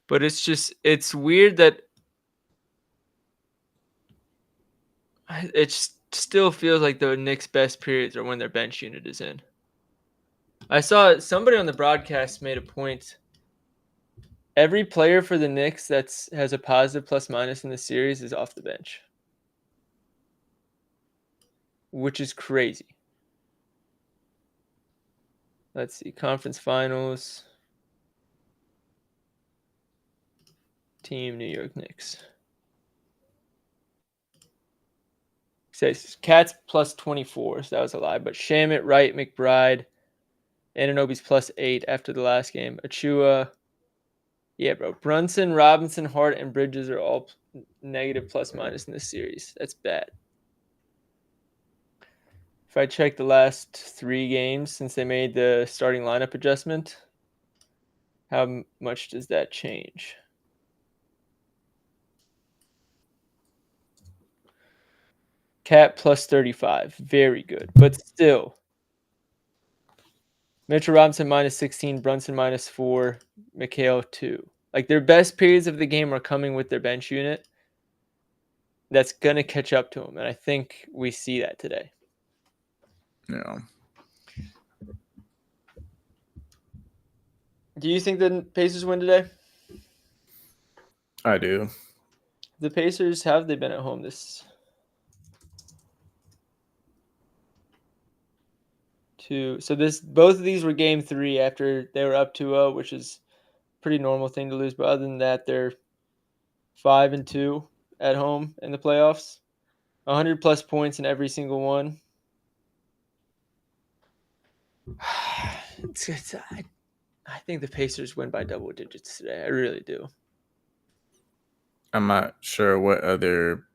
But it's weird that it still feels like the Knicks' best periods are when their bench unit is in. I saw somebody on the broadcast made a point. Every player for the Knicks that has a positive plus minus in the series is off the bench, which is crazy. Let's see. Conference finals. Team New York Knicks. Says Cats plus 24, so that was a lie. But Shamit, Wright, McBride, Anunoby's plus 8 after the last game. Achua. Yeah, bro. Brunson, Robinson, Hart, and Bridges are all negative plus minus in this series. That's bad. If I check the last 3 games since they made the starting lineup adjustment, how much does that change? Cat plus 35. Very good. But still. Mitchell Robinson minus 16, Brunson minus 4, Mikal 2. Like, their best periods of the game are coming with their bench unit. That's going to catch up to them. And I think we see that today. Yeah. Do you think the Pacers win today? I do. The Pacers, have they been at home this? So both of these were game 3 after they were up 2-0, which is a pretty normal thing to lose. But other than that, they're 5-2 at home in the playoffs. 100 plus points in every single one. I think the Pacers win by double digits today. I really do. I'm not sure what other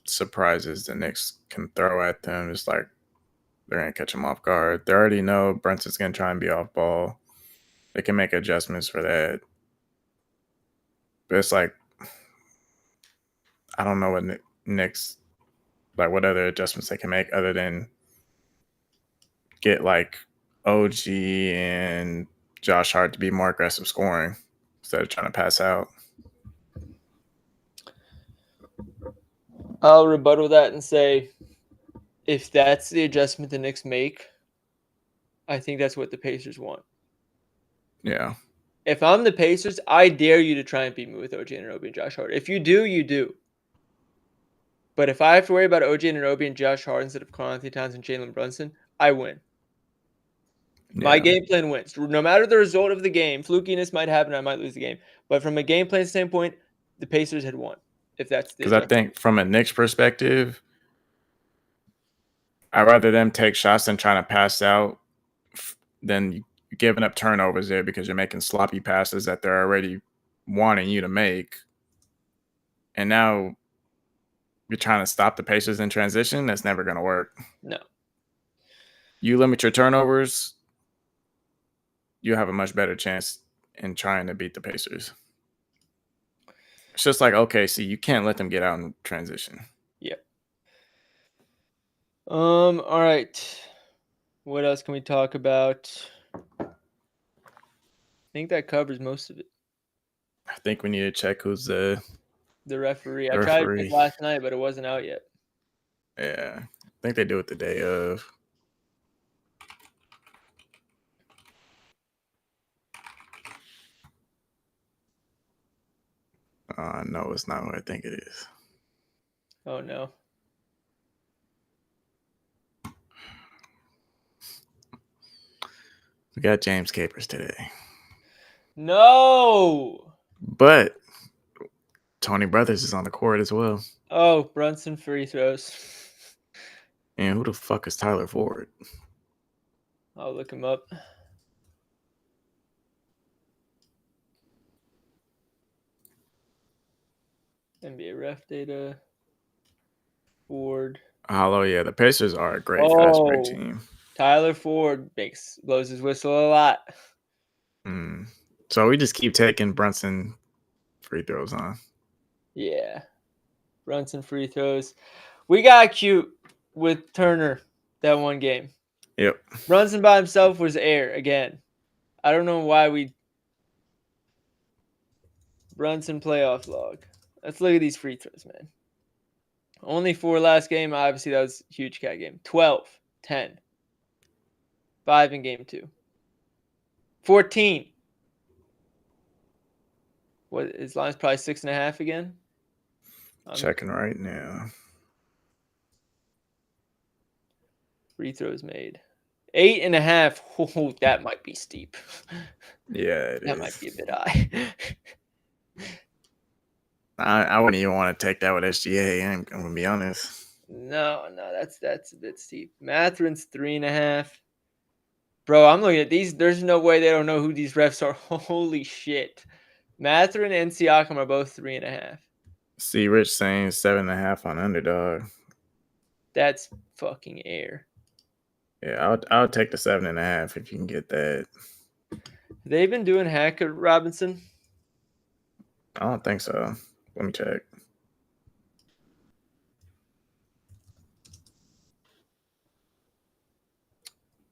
surprises the Knicks can throw at them. It's like they're going to catch them off guard. They already know Brunson's going to try and be off ball. They can make adjustments for that. But it's like, I don't know what Knicks, like what other adjustments they can make other than get like OG and Josh Hart to be more aggressive scoring instead of trying to pass out. I'll rebuttal that and say, if that's the adjustment the Knicks make, I think that's what the Pacers want. Yeah. If I'm the Pacers, I dare you to try and beat me with OG Anunoby and Josh Hart. If you do, you do. But if I have to worry about OG Anunoby and Josh Hart instead of Karl-Anthony Towns and Jalen Brunson, I win. My game plan wins. No matter the result of the game, flukiness might happen, I might lose the game. But from a game plan standpoint, the Pacers had won. If that's because I think from a Knicks perspective, I'd rather them take shots than trying to pass out than giving up turnovers there because you're making sloppy passes that they're already wanting you to make. And now you're trying to stop the Pacers in transition. That's never going to work. No. You limit your turnovers, you have a much better chance in trying to beat the Pacers. It's just like OKC, you can't let them get out in transition. Yep. All right. What else can we talk about? I think that covers most of it. I think we need to check who's the referee. I tried it last night, but it wasn't out yet. Yeah. I think they do it the day of. No, it's not what I think it is. Oh, no. We got James Capers today. No! But Tony Brothers is on the court as well. Oh, Brunson free throws. And who the fuck is Tyler Ford? I'll look him up. NBA ref data. Ford. Oh, yeah. The Pacers are a great fast break team. Tyler Ford blows his whistle a lot. So we just keep taking Brunson free throws on. Yeah. Brunson free throws. We got cute with Turner that one game. Yep. Brunson by himself was air again. I don't know why we... Brunson playoff log. Let's look at these free throws, man. Only 4 last game. Obviously, that was a huge cat game. 12, 10. 5 in game 2. 14. What, his line's probably 6.5 again? Checking right now. Free throws made. 8.5. Oh, that might be steep. Yeah, that might be a bit high. I wouldn't even want to take that with SGA. I'm going to be honest. No, that's a bit steep. Mathurin's 3.5. Bro, I'm looking at these. There's no way they don't know who these refs are. Holy shit. Mathurin and Siakam are both 3.5. See Rich saying 7.5 on underdog. That's fucking air. Yeah, I'll take the 7.5 if you can get that. They've been doing Hacker Robinson. I don't think so. Let me check.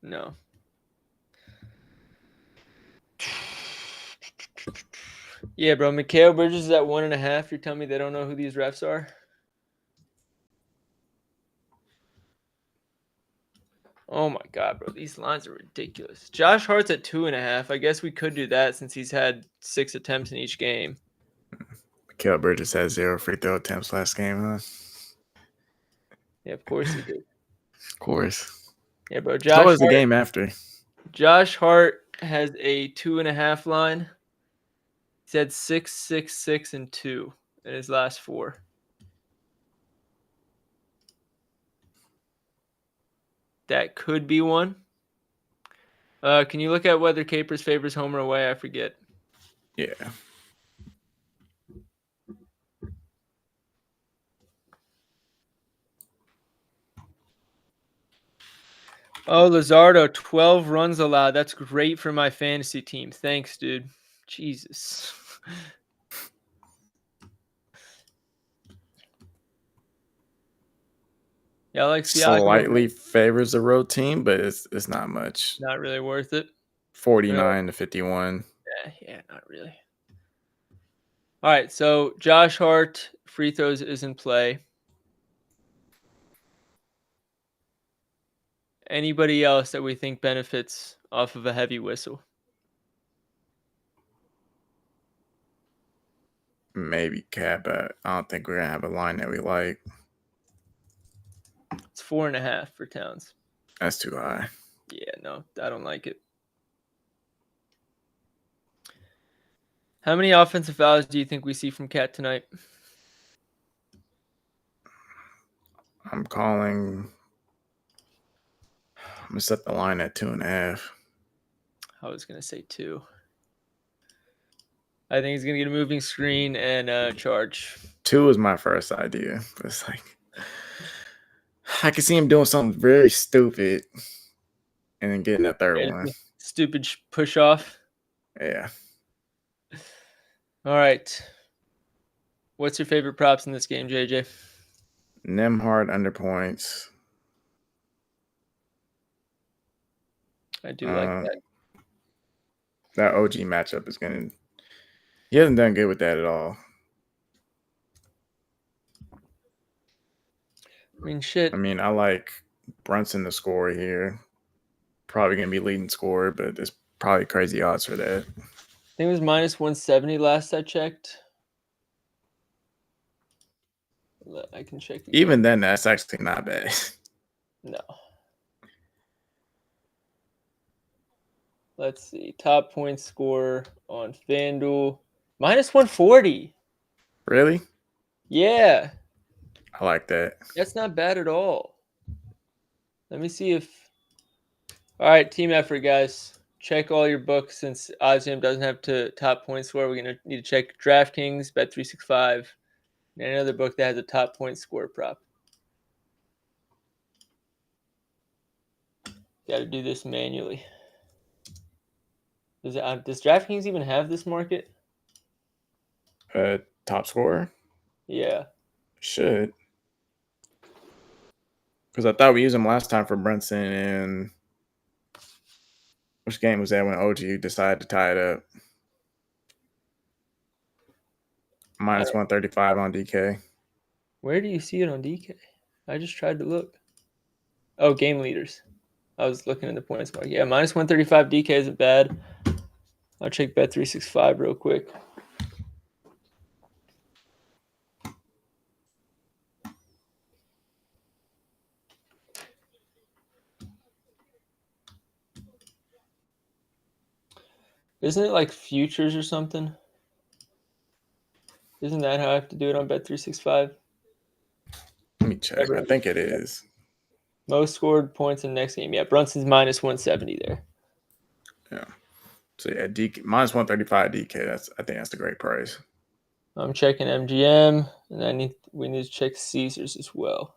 No. Yeah, bro. Mikal Bridges is at 1.5. You're telling me they don't know who these refs are? Oh my god, bro. These lines are ridiculous. Josh Hart's at 2.5. I guess we could do that since he's had 6 attempts in each game. Mikal Bridges had 0 free throw attempts last game, huh? Yeah, of course he did. Of course. Yeah, bro. Josh so was the game after. Josh Hart has a 2.5 line. He's had 6, 6, 6, and 2 in his last 4. That could be one. Can you look at whether Capers favors home or away? I forget. Yeah. Oh, Lizardo, 12 runs allowed. That's great for my fantasy team. Thanks, dude. Jesus. Yeah, I like Siakam. Slightly favors the road team, but it's not much. Not really worth it. 49 to 51. Yeah, not really. All right, so Josh Hart, free throws is in play. Anybody else that we think benefits off of a heavy whistle? Maybe Cat, but I don't think we're gonna have a line that we like. It's 4.5 for Towns. That's too high. Yeah, no, I don't like it. How many offensive fouls do you think we see from Cat tonight? I'm gonna set the line at 2.5. I was gonna say 2. I think he's gonna get a moving screen and charge. 2 is my first idea, but it's like I can see him doing something very stupid and then getting a third one. Stupid push off. Yeah. All right. What's your favorite props in this game, JJ? Nembhard under points. I do like that. That OG matchup is gonna. He hasn't done good with that at all. I mean, shit. I mean, I like Brunson to score here. Probably gonna be leading scorer, but there's probably crazy odds for that. I think it was minus 170 last I checked. I can check again. Even then, that's actually not bad. No. Let's see. Top point scorer on FanDuel. Minus 140. Really? Yeah. I like that. That's not bad at all. Let me see if... All right, team effort, guys. Check all your books since OddsJam doesn't have to top point score. We're going to need to check DraftKings, Bet365, and another book that has a top point score prop. Got to do this manually. Does DraftKings even have this market? Top scorer? Yeah. Should. Because I thought we used him last time for Brunson and which game was that when OG decided to tie it up? Minus 135 on DK. Where do you see it on DK? I just tried to look. Oh, game leaders. I was looking at the points market. Yeah, minus 135 DK isn't bad. I'll check Bet365 real quick. Isn't it like futures or something? Isn't that how I have to do it on Bet365? Let me check. I think it is. Most scored points in the next game. Yeah, Brunson's minus 170 there. Yeah. So yeah, DK minus 135 DK. I think that's the great price. I'm checking MGM, and we need to check Caesars as well.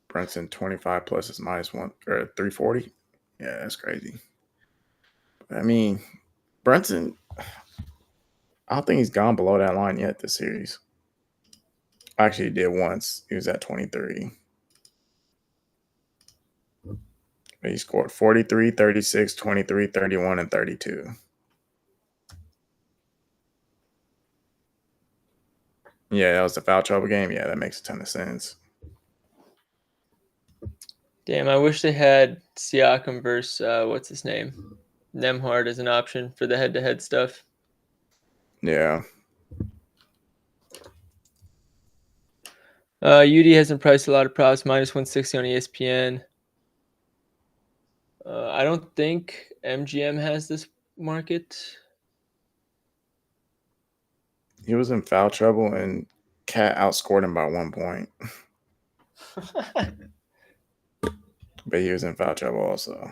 Brunson 25 plus is minus 340. Yeah, that's crazy. I mean, Brunson, I don't think he's gone below that line yet this series. Actually, he did once. He was at 23. But he scored 43, 36, 23, 31, and 32. Yeah, that was the foul trouble game. Yeah, that makes a ton of sense. Damn, I wish they had Siakam versus, what's his name? Nembhard as an option for the head-to-head stuff. Yeah. UD hasn't priced a lot of props, minus 160 on ESPN. I don't think MGM has this market. He was in foul trouble, and Cat outscored him by 1 point. But he was in foul trouble also.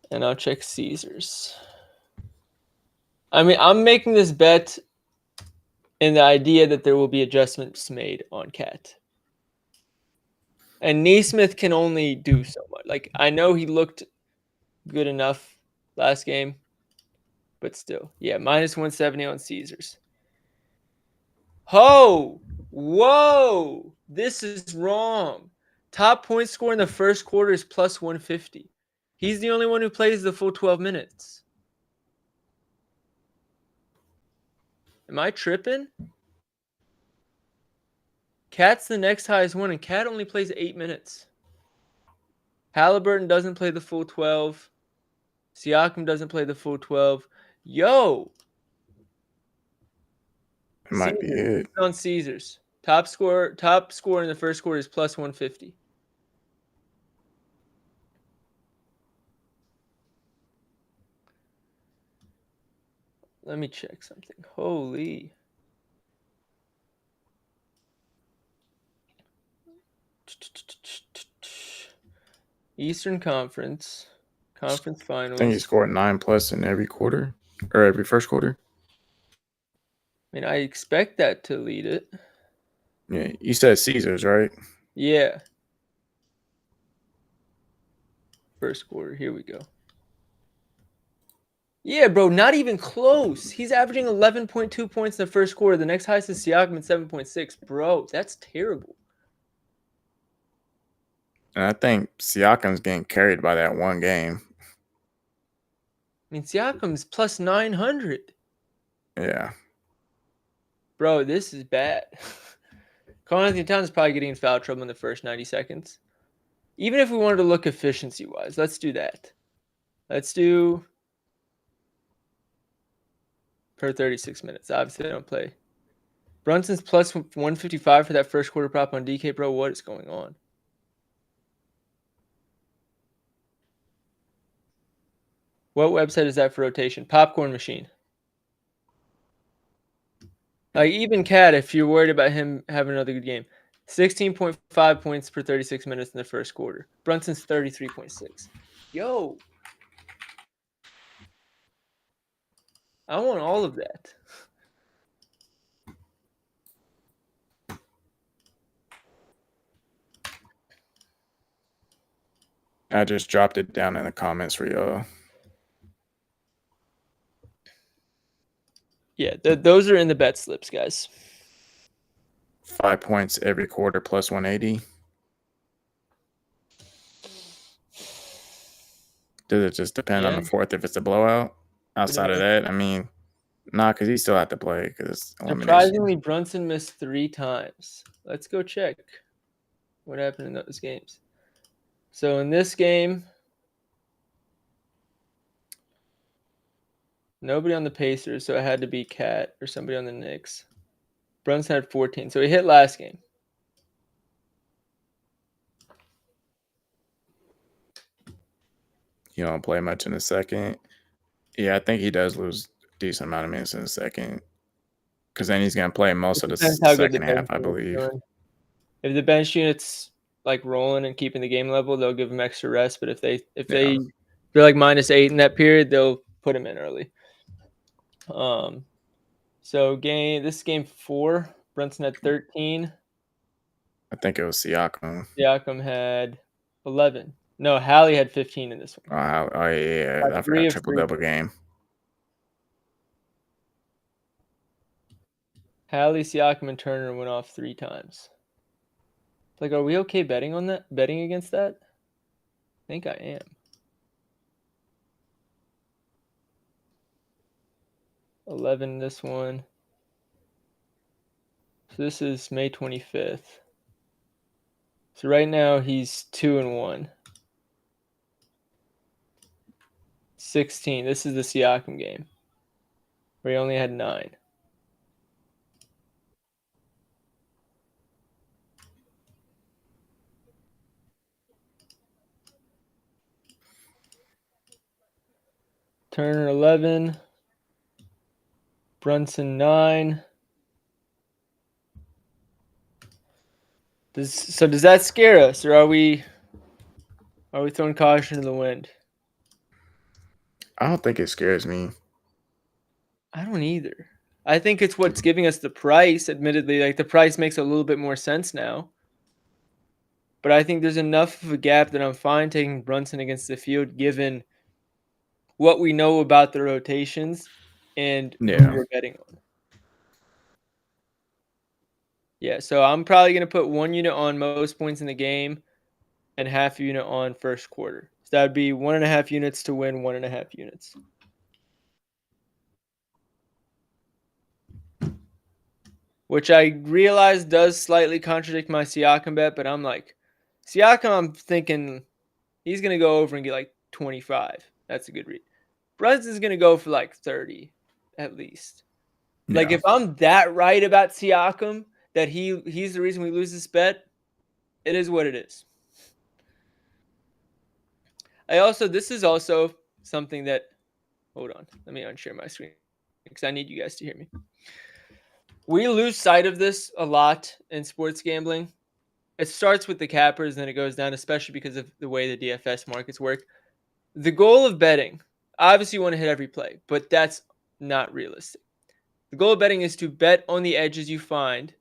And I'll check Caesars. I mean, I'm making this bet in the idea that there will be adjustments made on Cat. And Neesmith can only do so much. Like, I know he looked good enough last game, but still. Yeah, minus 170 on Caesars. Whoa! This is wrong. Top point score in the first quarter is plus 150. He's the only one who plays the full 12 minutes. Am I tripping? Cat's the next highest one, and Cat only plays 8 minutes. Halliburton doesn't play the full 12. Siakam doesn't play the full 12. Yo! It might be it. On Caesars. Top score in the first quarter is plus 150. Let me check something. Holy. Eastern Conference Finals. I think he scored 9+ in every quarter or every first quarter. I mean, I expect that to lead it. Yeah, you said Caesars, right? Yeah. First quarter. Here we go. Yeah, bro, not even close. He's averaging 11.2 points in the first quarter. The next highest is Siakam at 7.6. Bro, that's terrible. And I think Siakam's getting carried by that one game. I mean, Siakam's plus 900. Yeah. Bro, this is bad. Karl-Anthony Towns is probably getting in foul trouble in the first 90 seconds. Even if we wanted to look efficiency-wise, let's do that. Let's do per 36 minutes. Obviously, they don't play. Brunson's plus 155 for that first quarter prop on DK. Bro, what is going on? What website is that for rotation? Popcorn Machine. Like, even Cat, if you're worried about him having another good game, 16.5 points per 36 minutes in the first quarter. Brunson's 33.6. Yo. I want all of that. I just dropped it down in the comments for y'all. Yeah, those are in the bet slips, guys. 5 points every quarter plus 180. Does it just depend on the fourth if it's a blowout? Outside of that, I mean, nah, because he still have to play because surprisingly, Brunson missed 3 times. Let's go check what happened in those games. So in this game, nobody on the Pacers, so it had to be Cat or somebody on the Knicks. Brunson had 14, so he hit last game. You don't play much in the second. Yeah, I think he does lose a decent amount of minutes in the second because then he's going to play most of the second half, I believe. If the bench unit's like rolling and keeping the game level, they'll give him extra rest. But if they're like -8 in that period, they'll put him in early. So this is game 4. Brunson had 13. I think it was Siakam. Siakam had 11. No, Hallie had 15 in this one. Oh yeah, I forgot triple-double game. Hallie, Siakam, and Turner went off 3 times. Like, are we okay betting on that? Betting against that? I think I am. $11 this one. So this is May 25th. So right now he's 2-1. 16. This is the Siakam game, where he only had 9. Turner 11. Brunson 9. Does that scare us, or are we throwing caution to the wind? I don't think it scares me. I don't either. I think it's what's giving us the price. Admittedly, like, the price makes a little bit more sense now. but I think there's enough of a gap that I'm fine taking Brunson against the field given what we know about the rotations and who Yeah. we're betting on. Yeah, so I'm probably going to put 1 unit on most points in the game and half unit on first quarter. So that would be 1.5 units to win 1.5 units. Which I realize does slightly contradict my Siakam bet, but I'm like, Siakam, I'm thinking he's going to go over and get like 25. That's a good read. Brunson's going to go for like 30 at least. Like, Yeah. if I'm that right about Siakam, that he's the reason we lose this bet, it is what it is. This is also something that, hold on, let me unshare my screen because I need you guys to hear me. We lose sight of this a lot in sports gambling. It starts with the cappers, then it goes down, especially because of the way the DFS markets work. The goal of betting, obviously you want to hit every play, but that's not realistic. The goal of betting is to bet on the edges you find,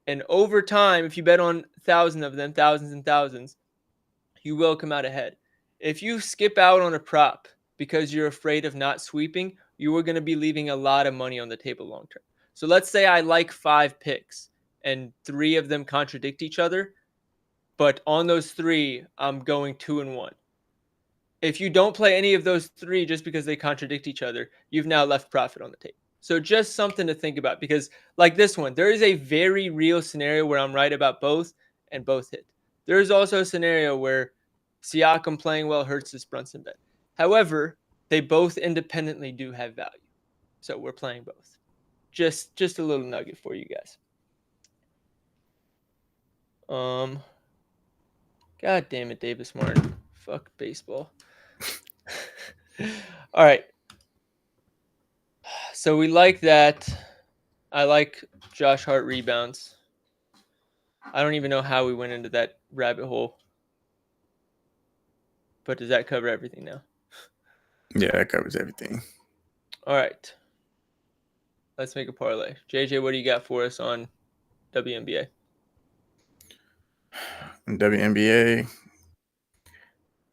and over time, if you bet on thousands and thousands, you will come out ahead. If you skip out on a prop because you're afraid of not sweeping, you are going to be leaving a lot of money on the table long term. So let's say I like 5 picks and 3 of them contradict each other, but on those 3, I'm going 2-1. If you don't play any of those 3 just because they contradict each other, you've now left profit on the table. So just something to think about, because like this one, there is a very real scenario where I'm right about both and both hit. There is also a scenario where Siakam playing well hurts this Brunson bet. However, they both independently do have value. So we're playing both. Just a little nugget for you guys. God damn it, Davis Martin. Fuck baseball. All right. So we like that. I like Josh Hart rebounds. I don't even know how we went into that rabbit hole. But does that cover everything now? Yeah, that covers everything. All right. Let's make a parlay. JJ, what do you got for us on WNBA? In WNBA,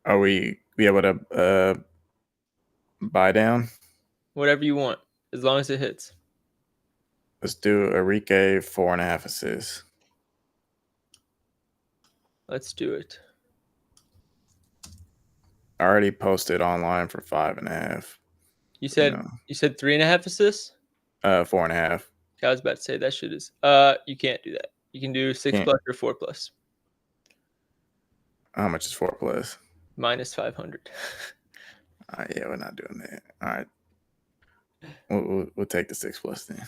are we able to buy down? Whatever you want, as long as it hits. Let's do Enrique 4.5 assists. Let's do it. I already posted online for 5.5. You said 3.5 assists? 4.5. I was about to say that shit is. You can't do that. You can do 6 Can't. plus or 4 plus. How much is 4 plus? Minus 500. Yeah, we're not doing that. All right. We'll take the 6 plus then.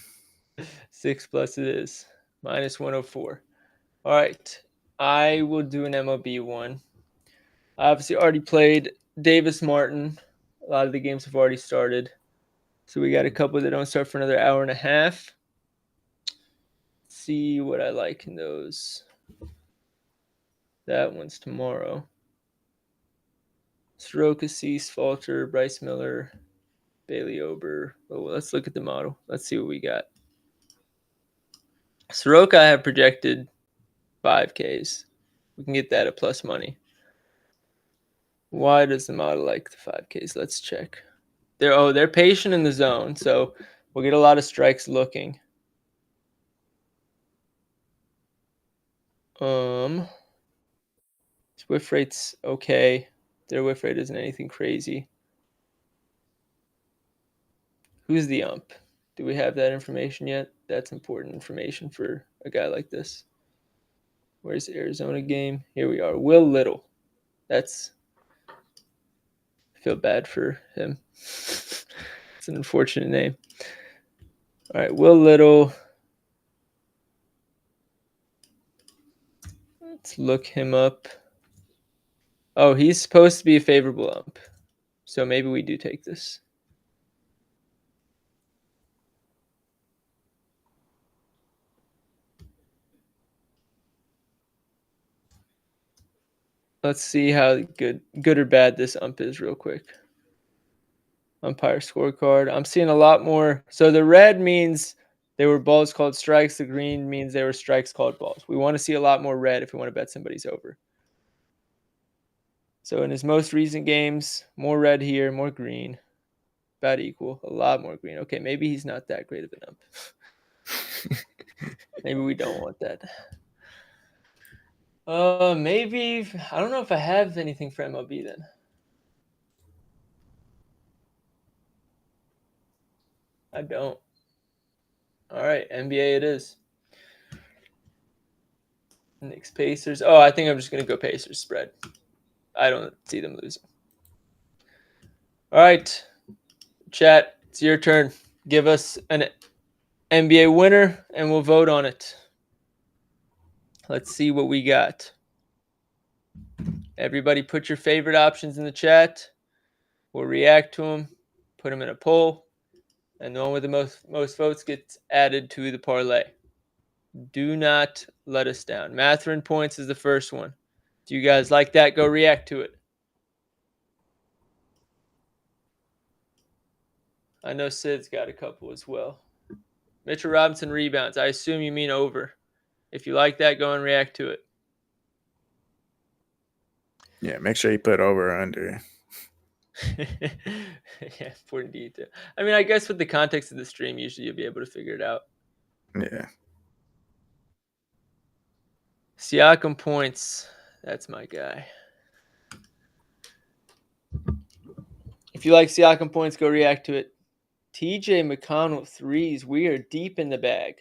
6 plus it is. Minus 104. All right. I will do an MLB one. I obviously already played Davis Martin. A lot of the games have already started. So we got a couple that don't start for another hour and a half. Let's see what I like in those. That one's tomorrow. Soroka, Cease, Falter, Bryce Miller, Bailey Ober. Oh, let's look at the model. Let's see what we got. Soroka, I have projected 5Ks. We can get that at plus money. Why does the model like the 5Ks? Let's check. They're patient in the zone, so we'll get a lot of strikes looking. His whiff rate's okay. Their whiff rate isn't anything crazy. Who's the ump? Do we have that information yet? That's important information for a guy like this. Where's the Arizona game? Here we are. Will Little. I feel bad for him. It's an unfortunate name. All right, Will Little. Let's look him up. Oh, he's supposed to be a favorable ump. So maybe we do take this. Let's see how good or bad this ump is real quick. Umpire scorecard. I'm seeing a lot more. So the red means they were balls called strikes. The green means they were strikes called balls. We want to see a lot more red if we want to bet somebody's over. So in his most recent games, more red here, more green. About equal. A lot more green. Okay, maybe he's not that great of an ump. Maybe we don't want that. Maybe I don't know if I have anything for MLB then. I don't. All right, NBA it is. Knicks Pacers. Oh, I think I'm just gonna go Pacers spread. I don't see them losing. All right, chat. It's your turn. Give us an NBA winner, and we'll vote on it. Let's see what we got. Everybody, put your favorite options in the chat. We'll react to them, put them in a poll, and the one with the most votes gets added to the parlay. Do not let us down. Matherin points is the first one. Do you guys like that? Go react to it. I know Sid's got a couple as well. Mitchell Robinson rebounds. I assume you mean over. If you like that, go and react to it. Yeah, make sure you put over or under. Yeah, important detail. I mean, I guess with the context of the stream, usually you'll be able to figure it out. Yeah. Siakam points. That's my guy. If you like Siakam points, go react to it. TJ McConnell threes. We are deep in the bag.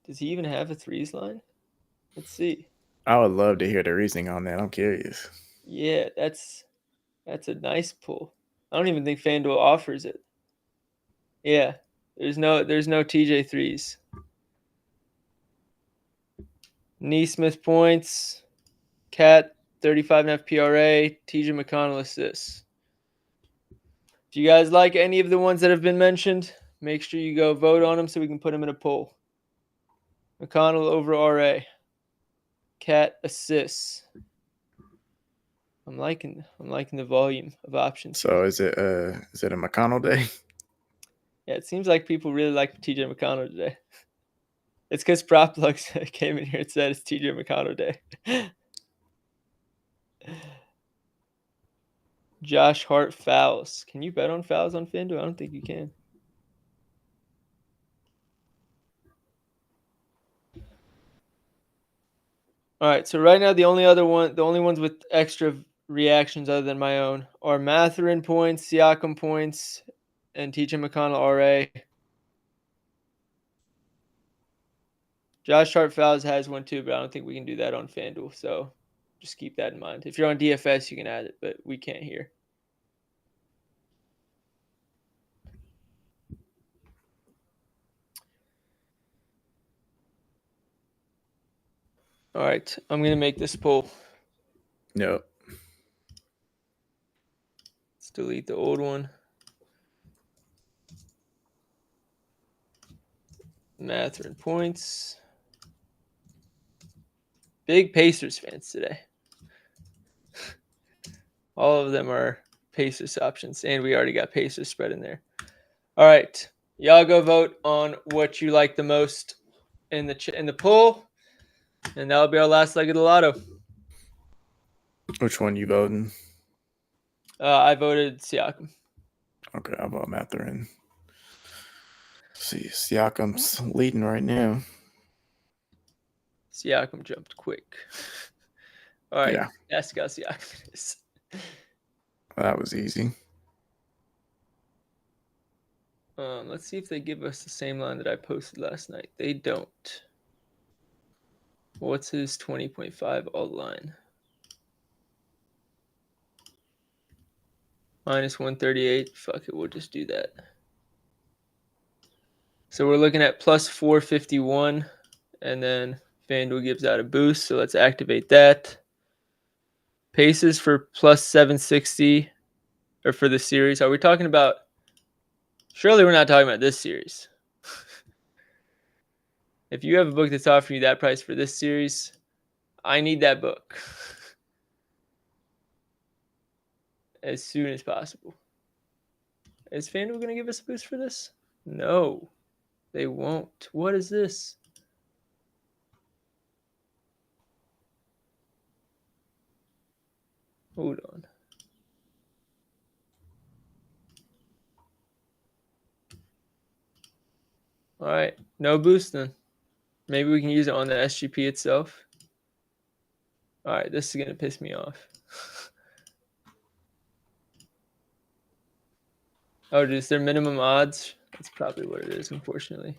Does he even have a threes line? Let's see. I would love to hear the reasoning on that. I'm curious. Yeah, that's a nice pull. I don't even think FanDuel offers it. Yeah, there's no TJ threes. Neesmith points. Cat 35.5 PRA. TJ McConnell assists. If you guys like any of the ones that have been mentioned, make sure you go vote on them so we can put them in a poll. McConnell over RA. Cat assists. I'm liking the volume of options. So is it a McConnell day? Yeah, it seems like people really like TJ McConnell today. It's because Prop Plugs came in here and said it's TJ McConnell day. Josh Hart fouls. Can you bet on fouls on FanDuel? I don't think you can. All right, so right now the only ones with extra reactions other than my own are Matherin points, Siakam points, and TJ McConnell RA. Josh Hart fouls has one too, but I don't think we can do that on FanDuel. So just keep that in mind. If you're on DFS, you can add it, but we can't here. All right, I'm going to make this poll. Yep. Let's delete the old one. Matherin points. Big Pacers fans today. All of them are Pacers options, and we already got Pacers spread in there. All right, y'all go vote on what you like the most in the poll, and that'll be our last leg of the lotto. Which one you voting? I voted Siakam. Okay, I'll vote Matherin. See, Siakam's leading right now. Siakam jumped quick. All right, Yeah. ask how Siakam is. That was easy. Let's see if they give us the same line that I posted last night. They don't. What's his 20.5 alt line? Minus 138. Fuck it, we'll just do that. So we're looking at plus 451, and then FanDuel gives out a boost, so let's activate that. Paces for plus 760, or for the series. Are we talking about? Surely we're not talking about this series. If you have a book that's offering you that price for this series, I need that book as soon as possible. Is FanDuel going to give us a boost for this? No, they won't. What is this? Hold on. All right, no boosting. Maybe we can use it on the SGP itself. All right, this is gonna piss me off. Oh, is there minimum odds? That's probably what it is, unfortunately.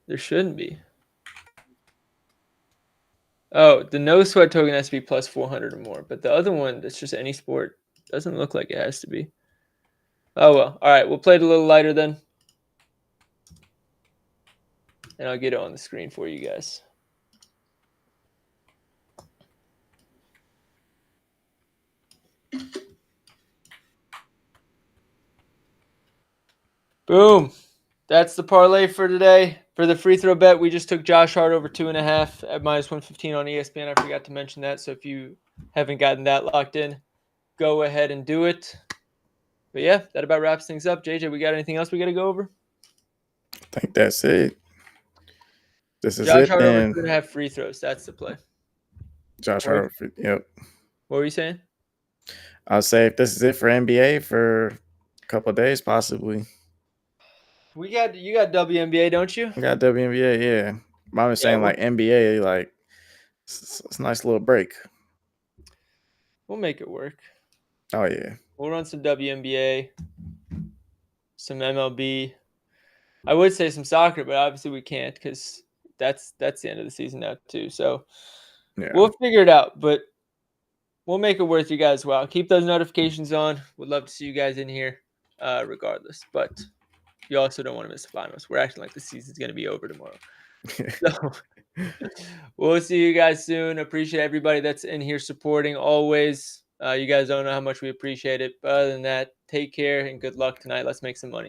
There shouldn't be. Oh, the no sweat token has to be plus 400 or more, but the other one that's just any sport doesn't look like it has to be. Oh well. All right, we'll play it a little lighter then. And I'll get it on the screen for you guys. Boom. That's the parlay for today. For the free throw bet, we just took Josh Hart over 2.5 at minus 115 on ESPN. I forgot to mention that. So if you haven't gotten that locked in, go ahead and do it. But yeah, that about wraps things up. JJ, we got anything else we got to go over? I think that's it. This is Josh it Hart over then. 2.5 free throws. That's the play. Josh Hart. Yep. What were you saying? I'll say if this is it for NBA for a couple of days, possibly. You got WNBA, don't you? I got WNBA, yeah. Mom was saying like NBA, like it's a nice little break. We'll make it work. Oh yeah. We'll run some WNBA, some MLB. I would say some soccer, but obviously we can't because that's the end of the season now too. So Yeah. We'll figure it out, but we'll make it worth you guys well. Keep those notifications on. Would love to see you guys in here regardless. But you also don't want to miss the finals. We're acting like the season's going to be over tomorrow. So we'll see you guys soon. Appreciate everybody that's in here supporting always. You guys don't know how much we appreciate it. But other than that, take care and good luck tonight. Let's make some money.